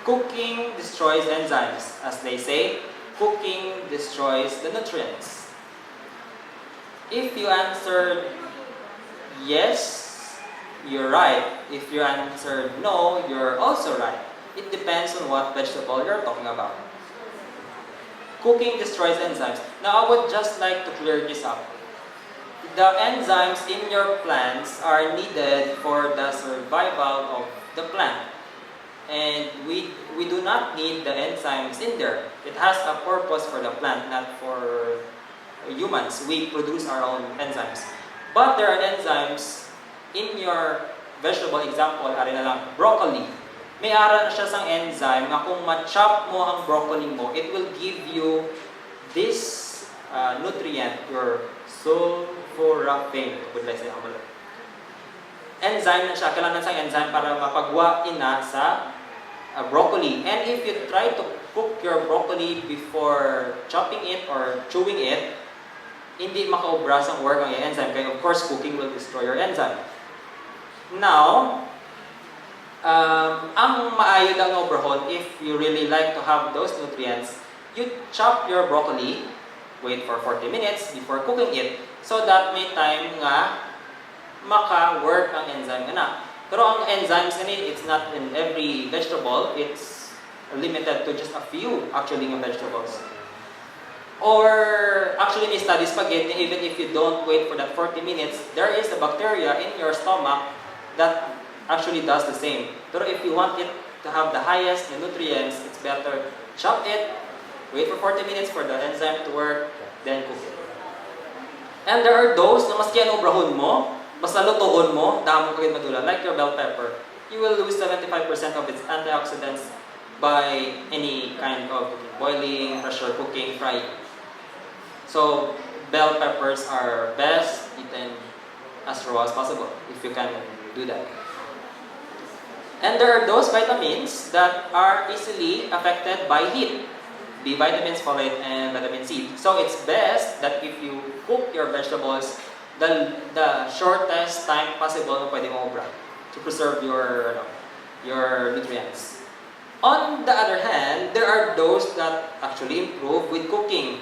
Cooking destroys enzymes. As they say, cooking destroys the nutrients. If you answered yes, you're right. If you answered no, you're also right. It depends on what vegetable you're talking about. Cooking destroys enzymes. Now, I would just like to clear this up. The enzymes in your plants are needed for the survival of the plant. And we do not need the enzymes in there. It has a purpose for the plant, not for humans. We produce our own enzymes. But there are enzymes in your vegetable, example, broccoli. may ara na siya sang enzyme nga kung ma-chop mo ang broccoli mo, it will give you this nutrient, your sulforaphane. Enzyme na siya, kailangan sa enzyme para mapagwain na sa broccoli. And if you try to cook your broccoli before chopping it or chewing it, hindi makaobras ang work ng enzyme. Kaya of course, cooking will destroy your enzyme. Now, ang maayo lang obrahon, if you really like to have those nutrients, you chop your broccoli, wait for 40 minutes before cooking it, so that may time nga maka-work ang enzyme nga na. Pero ang enzymes nga it's not in every vegetable, it's limited to just a few actually ng vegetables. Or actually may studies pagit, even if you don't wait for that 40 minutes, there is a bacteria in your stomach that actually does the same. Pero if you want it to have the highest nutrients, it's better chop it, wait for 40 minutes for the enzyme to work, then cook it. And there are those na maski ano obrahon mo, basta lutuon mo, damo kagid madula, like your bell pepper, you will lose 75% of its antioxidants by any kind of cooking, boiling, pressure cooking, frying. So, bell peppers are best eaten as raw as possible, if you can do that. And there are those vitamins that are easily affected by heat. B vitamins, folate, and vitamin C. So it's best that if you cook your vegetables, the shortest time possible na pwede mo obra to preserve your nutrients. On the other hand, there are those that actually improve with cooking.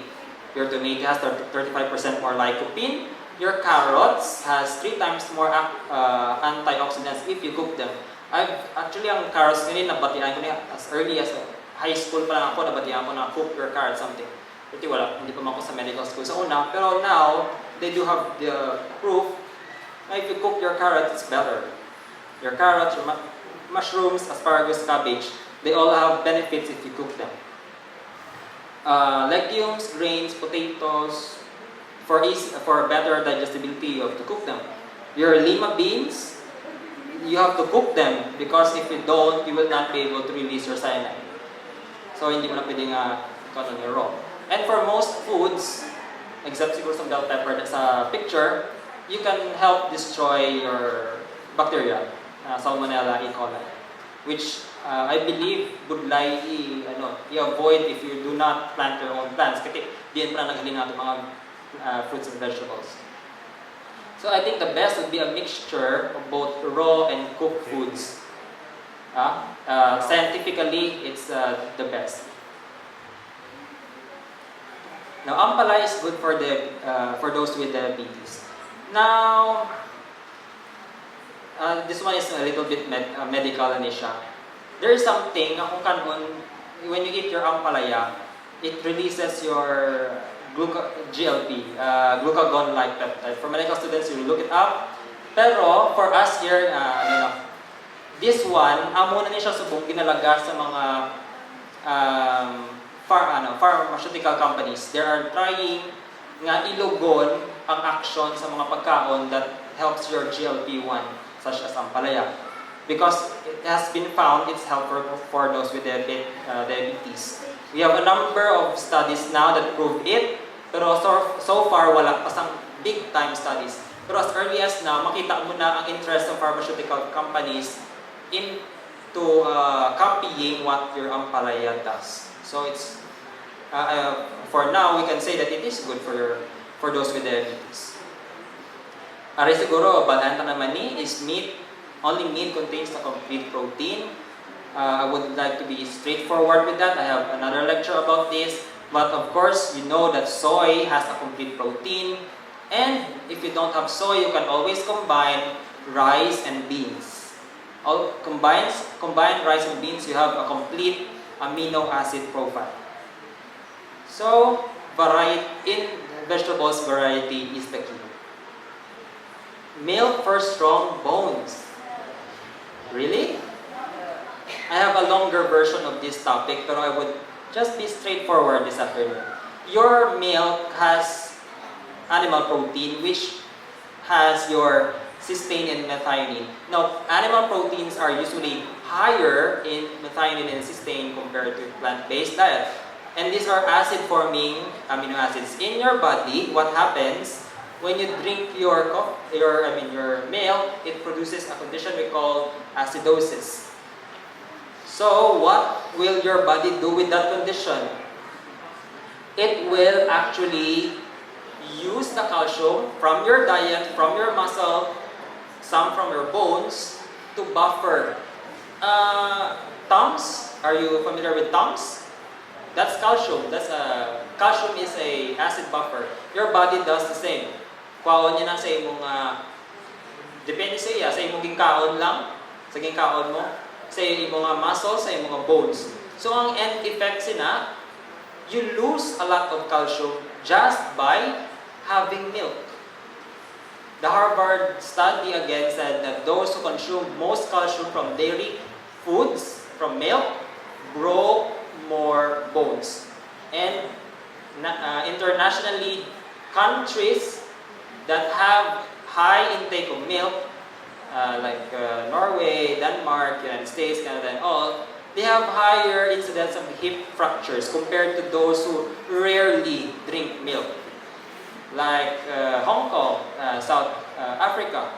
Your tomato has 35% more lycopene. Your carrots has 3 times more antioxidants if you cook them. Actually, ang carrots ngayon, nabatian ko niya as early as high school pa lang ako, nabatian ko na cook your carrot something. Kasi wala, hindi pa man ako sa medical school sa una. Pero now, they do have the proof na if you cook your carrots, it's better. Your carrots, your mushrooms, asparagus, cabbage, they all have benefits if you cook them. Legumes, grains, potatoes, for better digestibility, you have to cook them. Your lima beans, you have to cook them because if you don't, you will not be able to release your cyanide. So, hindi mo na pwedeng cut on your raw. And for most foods, except siguro sa bell pepper sa picture, you can help destroy your bacteria, Salmonella, E. coli, which I believe would i-avoid if you do not plant your own plants. Kasi diyan pa na naghaling natin mga fruits and vegetables. So I think the best would be a mixture of both raw and cooked foods. Scientifically, it's the best. Now, ampalaya is good for those with diabetes. Now, this one is a little bit medical and siya. There is something na kung kanon, when you eat your ampalaya, it releases your GLP, glucagon-like peptide. For medical students, you look it up. Pero for us here, this one, amo na niya siya subong ginalaga sa mga pharmaceutical companies. They are trying nga ilugon ang action sa mga pagkaon that helps your GLP-1, such as ampalaya. Because it has been found it's helpful for those with diabetes. We have a number of studies now that prove it, pero so far wala pa sang big time studies. Pero as early as now, makita mo na ang interest ng pharmaceutical companies into copying what your ampalaya does. So it's for now we can say that it is good for those with diabetes. Ari siguro balanta naman ni is meat. Only meat contains the complete protein. I would like to be straightforward with that. I have another lecture about this. But of course, you know that soy has a complete protein. And if you don't have soy, you can always combine rice and beans. Combine rice and beans, you have a complete amino acid profile. So, in vegetables, variety is the key. Milk for strong bones. Really? I have a longer version of this topic, but I would just be straightforward this afternoon. Your milk has animal protein, which has your cysteine and methionine. Now, animal proteins are usually higher in methionine and cysteine compared to plant-based diet. And these are acid-forming amino acids in your body. What happens when you drink your milk? It produces a condition we call acidosis. So what will your body do with that condition? It will actually use the calcium from your diet, from your muscle, some from your bones, to buffer. Tums, are you familiar with Tums? That's calcium. Calcium is a acid buffer. Your body does the same. Kuhaon niya na sa imong, depende sa iya, sa imong gingkaon lang, sa gingkaon mo, sa imong muscles, sa imong bones. So ang end effect sina, you lose a lot of calcium just by having milk. The Harvard study again said that those who consume most calcium from dairy foods, from milk, grow more bones. And internationally, countries that have high intake of milk, like Norway, Denmark, United States, Canada, and all, they have higher incidence of hip fractures compared to those who rarely drink milk. Like Hong Kong, South Africa,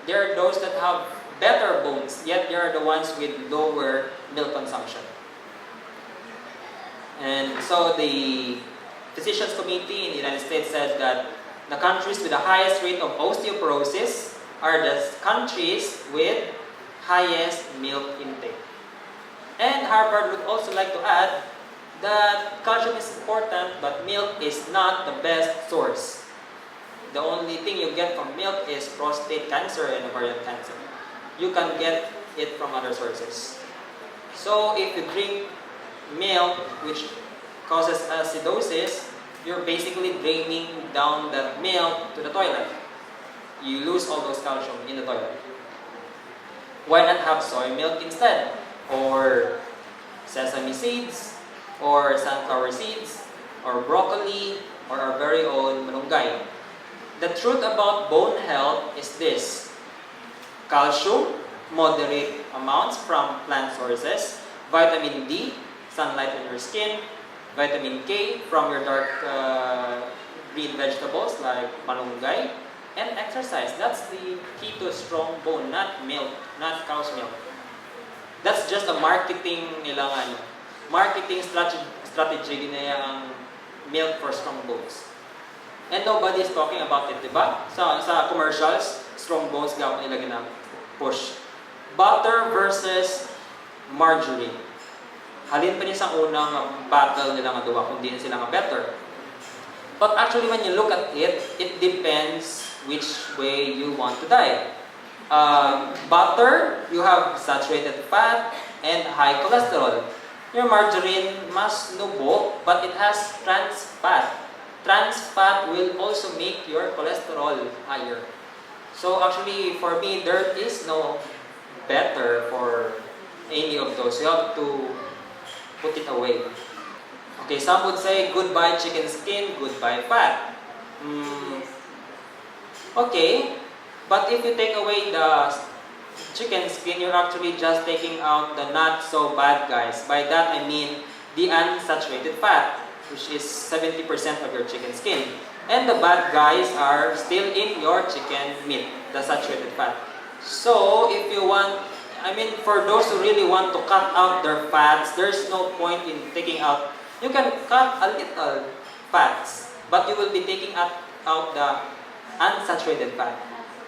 there are those that have better bones, yet they are the ones with lower milk consumption. And so the Physicians Committee in the United States said that the countries with the highest rate of osteoporosis are the countries with highest milk intake. And Harvard would also like to add that calcium is important, but milk is not the best source. The only thing you get from milk is prostate cancer and ovarian cancer. You can get it from other sources. So if you drink milk which causes acidosis, you're basically draining down that milk to the toilet. You lose all those calcium in the toilet. Why not have soy milk instead? Or sesame seeds, or sunflower seeds, or broccoli, or our very own malunggay. The truth about bone health is this: calcium, moderate amounts from plant sources, vitamin D, sunlight on your skin, vitamin K from your dark green vegetables like malunggay, and exercise. That's the key to a strong bone, not milk, not cow's milk. That's just a marketing nilang marketing strategy nila ang milk for strong bones. And nobody is talking about it, diba? Sa commercials, strong bones gawin nila gina-push. Butter versus margarine. Halin pa niya sa unang battle nila nga duwa kung di na sila nga better. But actually when you look at it, it depends which way you want to diet. Butter, you have saturated fat and high cholesterol. Your margarine mas lubog, but it has trans fat. Trans fat will also make your cholesterol higher. So actually, for me, there is no better for any of those. You have to put it away. Okay, some would say, goodbye chicken skin, goodbye fat. Okay, but if you take away the chicken skin, you're actually just taking out the not so bad guys. By that I mean the unsaturated fat, which is 70% of your chicken skin. And the bad guys are still in your chicken meat, the saturated fat. So if you want, for those who really want to cut out their fats, there's no point in taking out. You can cut a little fats, but you will be taking out the unsaturated fat.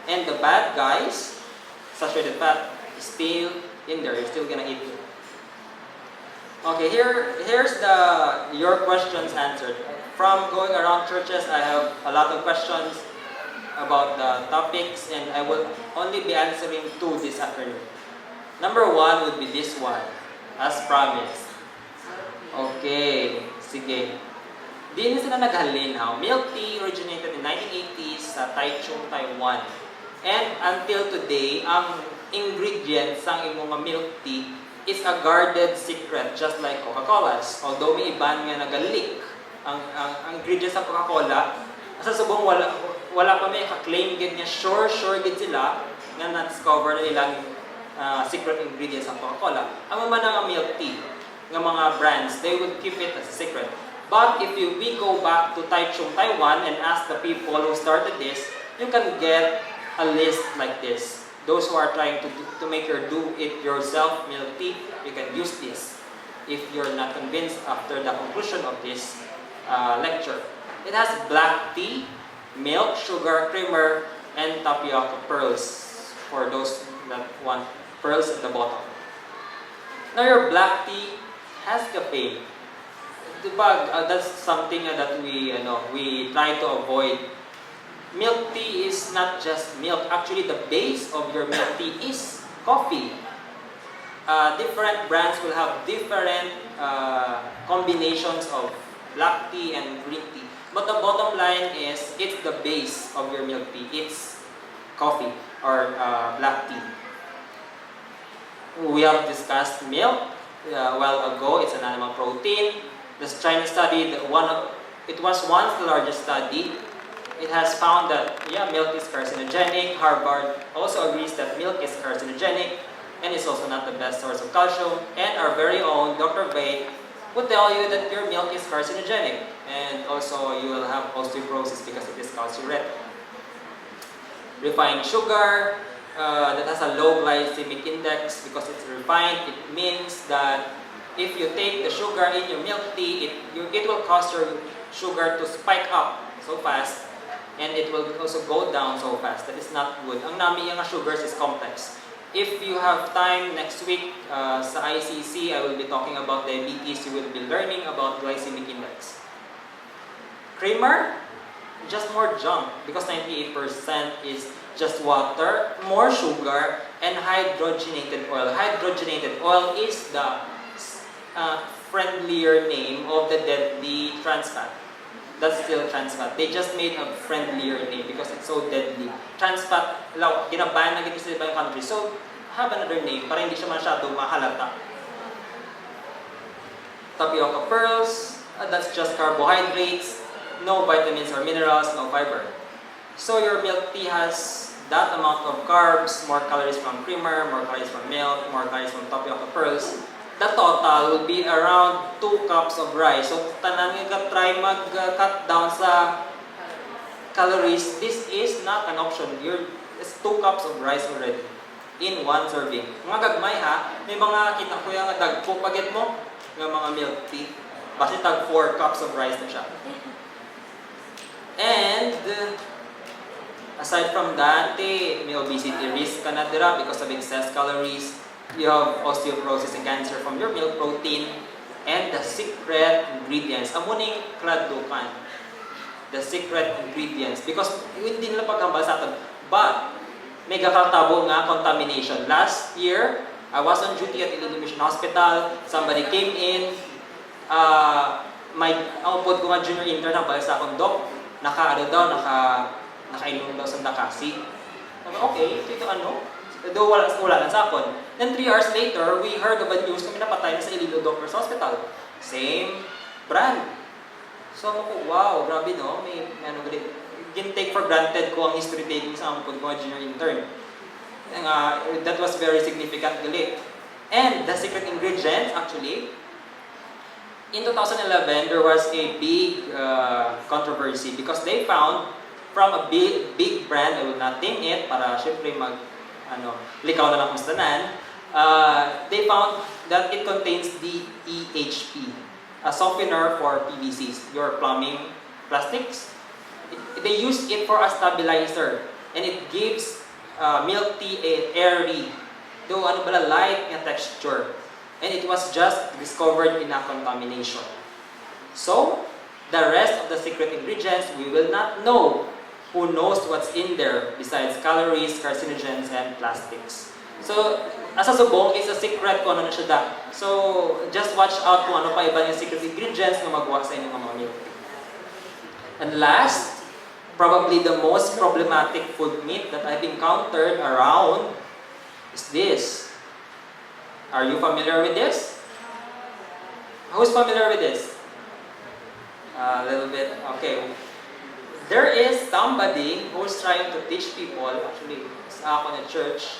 And the bad guys, saturated fat, is still in there. You're still gonna eat it. Okay, here's your questions answered. From going around churches, I have a lot of questions about the topics, and I will only be answering 2 this afternoon. Number 1 would be this one, as promised. Okay, sige. Di na sila naghalinaw. Milk tea originated in 1980s sa Taichung, Taiwan. And until today, ang ingredients sa imong milk tea is a guarded secret, just like Coca-Cola's. Although may iban nga nag-leak ang ingredients sa Coca-Cola, sa subong wala pa may ka-claim gid niya, sure gid sila nga na-discover na nilang secret ingredients ng Coca-Cola. Ang man ang milk tea, ng mga brands, they would keep it as a secret. But if we go back to Taichung, Taiwan, and ask the people who started this, you can get a list like this. Those who are trying to make your do-it-yourself milk tea, you can use this if you're not convinced after the conclusion of this lecture. It has black tea, milk, sugar, creamer, and tapioca pearls for those that want pearls at the bottom. Now your black tea has caffeine. Diba, that's something that we try to avoid. Milk tea is not just milk. Actually, the base of your milk tea is coffee. Different brands will have different combinations of black tea and green tea. But the bottom line is, it's the base of your milk tea. It's coffee or black tea. We have discussed milk a while ago. It's an animal protein. The China study, it was once the largest study. It has found that, milk is carcinogenic. Harvard also agrees that milk is carcinogenic and is also not the best source of calcium. And our very own Dr. Bae would tell you that your milk is carcinogenic. And also you will have osteoporosis because it is calciuret. Refined sugar that has a low glycemic index because it's refined. It means that if you take the sugar in your milk tea, it will cause your sugar to spike up so fast, and it will also go down so fast. That is not good. Ang nami yung sugars is complex. If you have time next week sa ICC, I will be talking about diabetes. You will be learning about glycemic index. Creamer, just more junk because 98% is just water, more sugar, and hydrogenated oil. Hydrogenated oil is the friendlier name of the deadly trans fat. That's still trans fat. They just made a friendlier name because it's so deadly. Trans fat, ginaban na dito sa ibang country. So, have another name para hindi siya masyado mahalata. Tapioca pearls, that's just carbohydrates, no vitamins or minerals, no fiber. So, your milk tea has that amount of carbs, more calories from creamer, more calories from milk, more calories from tapioca pearls. The total would be around 2 cups of rice. So, tanan nga try mag-cut down sa calories. This is not an option. It's 2 cups of rice already in one serving. Mga gagmay ha, may mga kita ko yung dagpo paget mo ng mga milk tea. Basta tag 4 cups of rice na siya. And aside from that, may obesity risk ka na dira because of excess calories. You have osteoporosis and cancer from your milk protein. And the secret ingredients. Amuning kladukan. The secret ingredients. Because hindi nila paghambal sa atin. But, may kakaltabo nga contamination. Last year, I was on duty at Illinois Mission Hospital. Somebody came in. Upod ko nga junior intern na balik sa akong doc. Nakainom daw sa Dakasi. Okay, ito ano? Though wala lang sa akon. Then 3 hours later, we heard of a news kami napatay na sa Iloilo Doctors Hospital. Same brand. So ako, wow, grabe no. May ano gali. Take for granted ko ang history taking sa amon ko junior intern. That was very significant gali. And the secret ingredients actually, in 2011, there was a big controversy because they found from a big brand, I will not name it, para syempre likaw na lang kustanan, they found that it contains DEHP, a softener for PVCs, your plumbing plastics. They use it for a stabilizer, and it gives milk tea a airy, though light na texture. And it was just discovered in a contamination. So, the rest of the secret ingredients, we will not know. Who knows what's in there besides calories, carcinogens, and plastics. So, asa subong is a secret kung ano na siya da. So, just watch out kung ano pa iba yung secret ingredients na magawa sa inyong mga milk tea. And last, probably the most problematic food myth that I've encountered around is this. Are you familiar with this? Who's familiar with this? A little bit. Okay. There is somebody who's trying to teach people, actually, sa ako na church,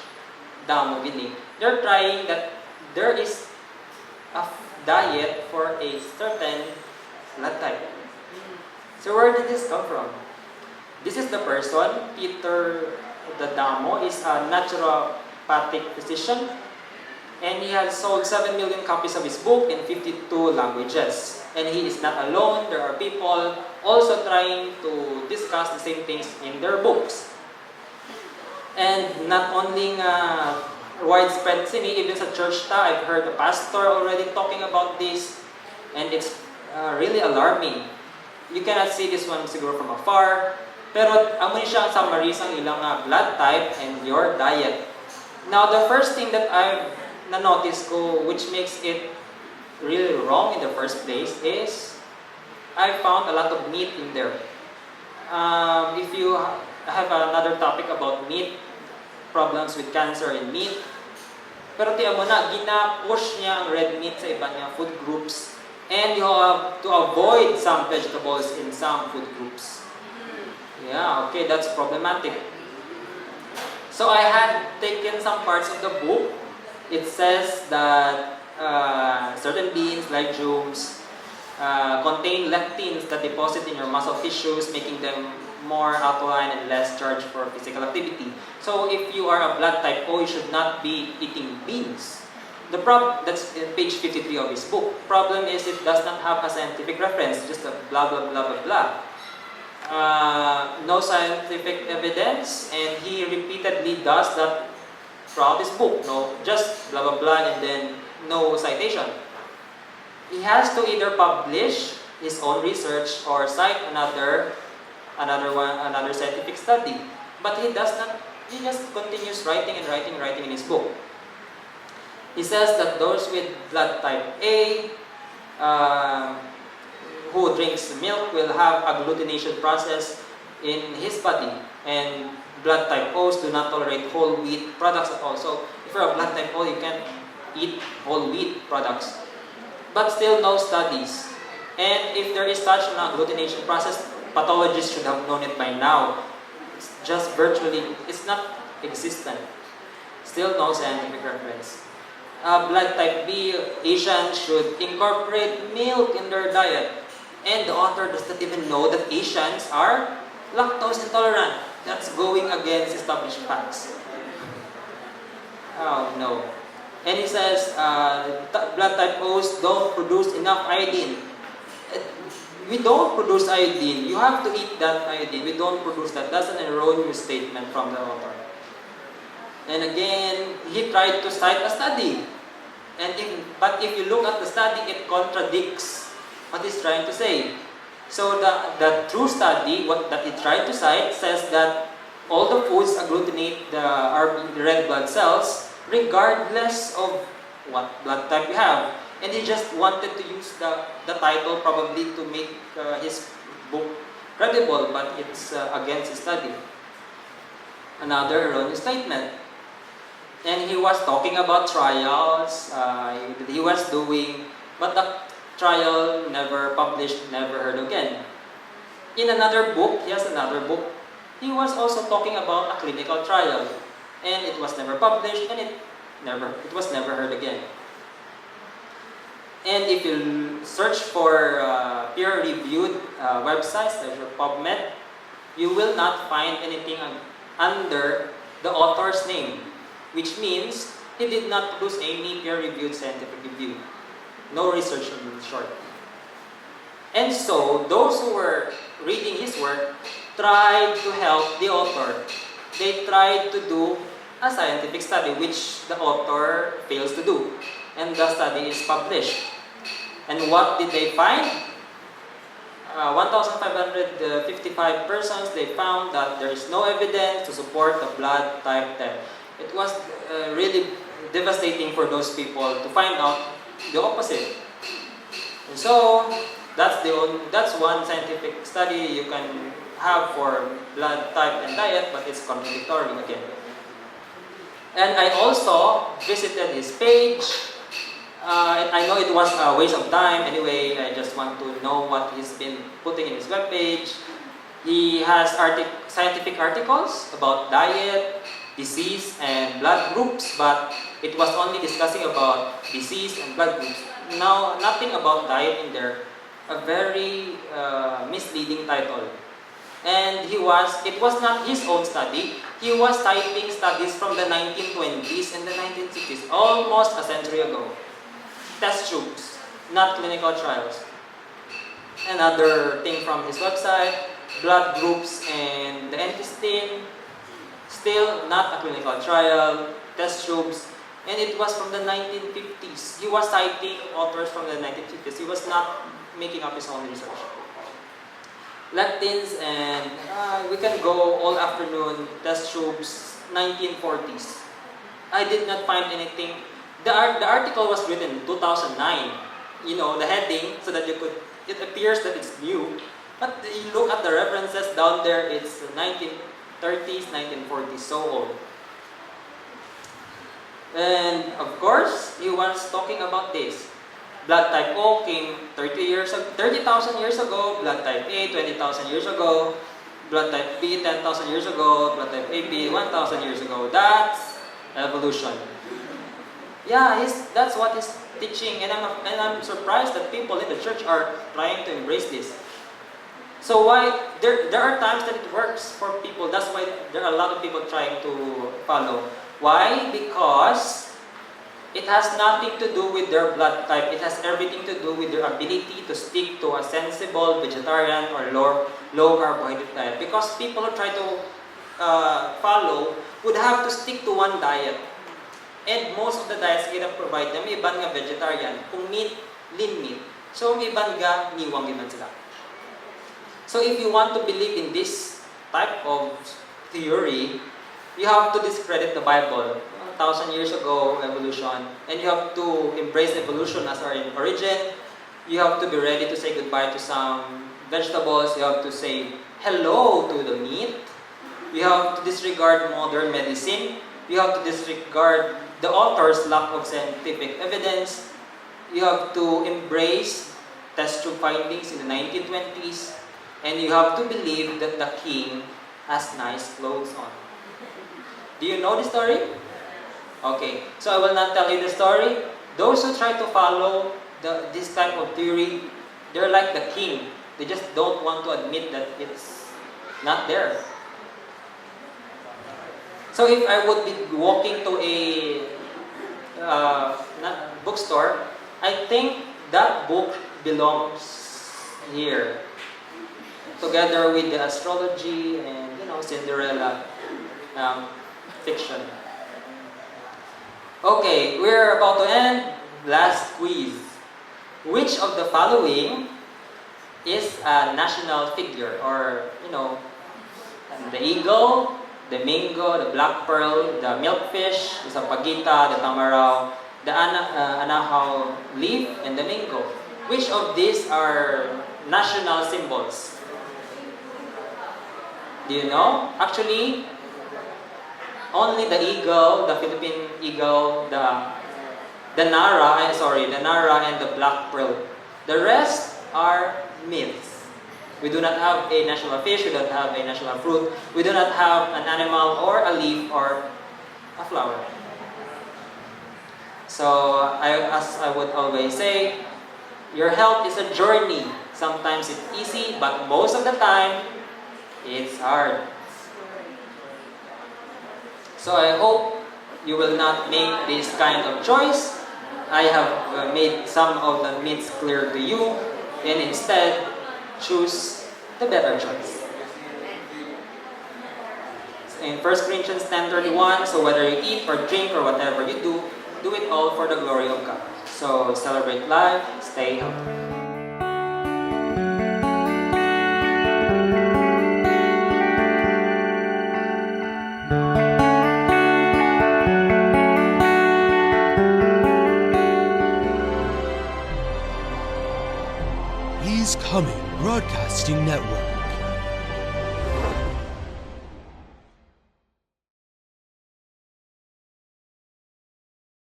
damo gini, they're trying that there is a diet for a certain blood type. So where did this come from? This is the person, Peter the Damo, is a naturopathic physician, and he has sold 7 million copies of his book in 52 languages. And he is not alone. There are people also trying to discuss the same things in their books. And not only widespread sini, even sa church ta, I've heard a pastor already talking about this, and it's really alarming. You cannot see this one siguro from afar, pero amo ni siya ang summary sa ilang blood type and your diet. Now, the first thing that I've na-notice ko, which makes it really wrong in the first place, is I found a lot of meat in there. If you have another topic about meat, problems with cancer in meat, pero tiyan mo na, gina-push niya ang red meat sa iba niya food groups, and you have to avoid some vegetables in some food groups. Yeah, okay, that's problematic. So I had taken some parts of the book. It says that certain beans, legumes, contain lectins that deposit in your muscle tissues, making them more alkaline and less charged for physical activity. So if you are a blood type O, you should not be eating beans. That's in page 53 of his book. Problem is it does not have a scientific reference, just a blah blah blah blah blah. No scientific evidence, and he repeatedly does that throughout his book. No, just blah blah blah and then no citation. He has to either publish his own research or cite another scientific study. But he does not. He just continues writing in his book. He says that those with blood type A who drinks milk will have agglutination process in his body, and blood type O's do not tolerate whole wheat products at all. So if you're a blood type O, you can't eat whole wheat products. But still no studies. And if there is such an agglutination process, pathologists should have known it by now. It's just virtually, it's not existent. Still no scientific reference. Blood type B, Asians should incorporate milk in their diet. And the author does not even know that Asians are lactose intolerant. That's going against established facts. Oh no. And he says blood type O's don't produce enough iodine. We don't produce iodine. You have to eat that iodine. We don't produce that. That's an erroneous statement from the author. And again, he tried to cite a study. But if you look at the study, it contradicts what he's trying to say. So the true study, what that he tried to cite, says that all the foods agglutinate the red blood cells regardless of what blood type you have. And he just wanted to use the title probably to make his book credible, but it's against his study. Another erroneous statement. And he was talking about trials that he was doing, but the trial never published, never heard again. In another book, he has another book, he was also talking about a clinical trial, and it was never published, and it was never heard again. And if you search for peer-reviewed websites like PubMed, you will not find anything under the author's name, which means he did not produce any peer-reviewed scientific review. No research in short. And so, those who were reading his work tried to help the author. They tried to do a scientific study, which the author fails to do. And the study is published. And what did they find? 1,555 persons, they found that there is no evidence to support the blood type 10. It was really devastating for those people to find out the opposite. And so that's one scientific study you can have for blood type and diet, but it's contradictory again. And I also visited his page. I know it was a waste of time. Anyway, I just want to know what he's been putting in his webpage. He has scientific articles about diet, disease and blood groups, but it was only discussing about disease and blood groups. Now, nothing about diet in there. A very misleading title. And it was not his own study. He was citing studies from the 1920s and the 1960s, almost a century ago. Test tubes, not clinical trials. Another thing from his website, blood groups and the intestine, still not a clinical trial, test tubes, and it was from the 1950s. He was citing authors from the 1950s. He was not making up his own research. Lectins and we can go all afternoon, test tubes, 1940s. I did not find anything. The article was written in 2009. You know, the heading, so that it appears that it's new. But you look at the references down there, it's 1930s, 1940s, so old. And of course, he was talking about this. Blood type O came 30,000 years ago, blood type A 20,000 years ago, blood type B 10,000 years ago, blood type AB 1,000 years ago. That's evolution. Yeah, that's what he's teaching, and I'm surprised that people in the church are trying to embrace this. So why there are times that it works for people. That's why there are a lot of people trying to follow. Why? Because it has nothing to do with their blood type. It has everything to do with their ability to stick to a sensible vegetarian or low carbohydrate diet. Because people who try to follow would have to stick to one diet. And most of the diets kita provide them, may iban nga vegetarian, kung meat, lean meat. So may iban nga niwang iban sila. So if you want to believe in this type of theory, you have to discredit the Bible. 1,000 years ago, evolution, and you have to embrace evolution as our origin. You have to be ready to say goodbye to some vegetables. You have to say hello to the meat. You have to disregard modern medicine. You have to disregard the author's lack of scientific evidence. You have to embrace test tube findings in the 1920s. And you have to believe that the king has nice clothes on. Do you know the story? Okay, so I will not tell you the story. Those who try to follow this type of theory, they're like the king. They just don't want to admit that it's not there. So if I would be walking to a bookstore, I think that book belongs here, together with the astrology and Cinderella fiction. Okay, we're about to end. Last quiz. Which of the following is a national figure, or the eagle, the mingo, the black pearl, the milkfish, the sampaguita, the tamaraw, the anahaw leaf, and the mingo? Which of these are national symbols? Do you know? Actually, only the eagle, the Philippine eagle, the nara and the black pearl. The rest are myths. We do not have a national fish, we don't have a national fruit, we do not have an animal or a leaf or a flower. So, as I would always say, your health is a journey. Sometimes it's easy, but most of the time, it's hard. So I hope you will not make this kind of choice. I have made some of the myths clear to you, and instead choose the better choice. In 1 Corinthians 10:31, so whether you eat or drink or whatever you do it all for the glory of God. So celebrate life, stay healthy. Coming Broadcasting Network.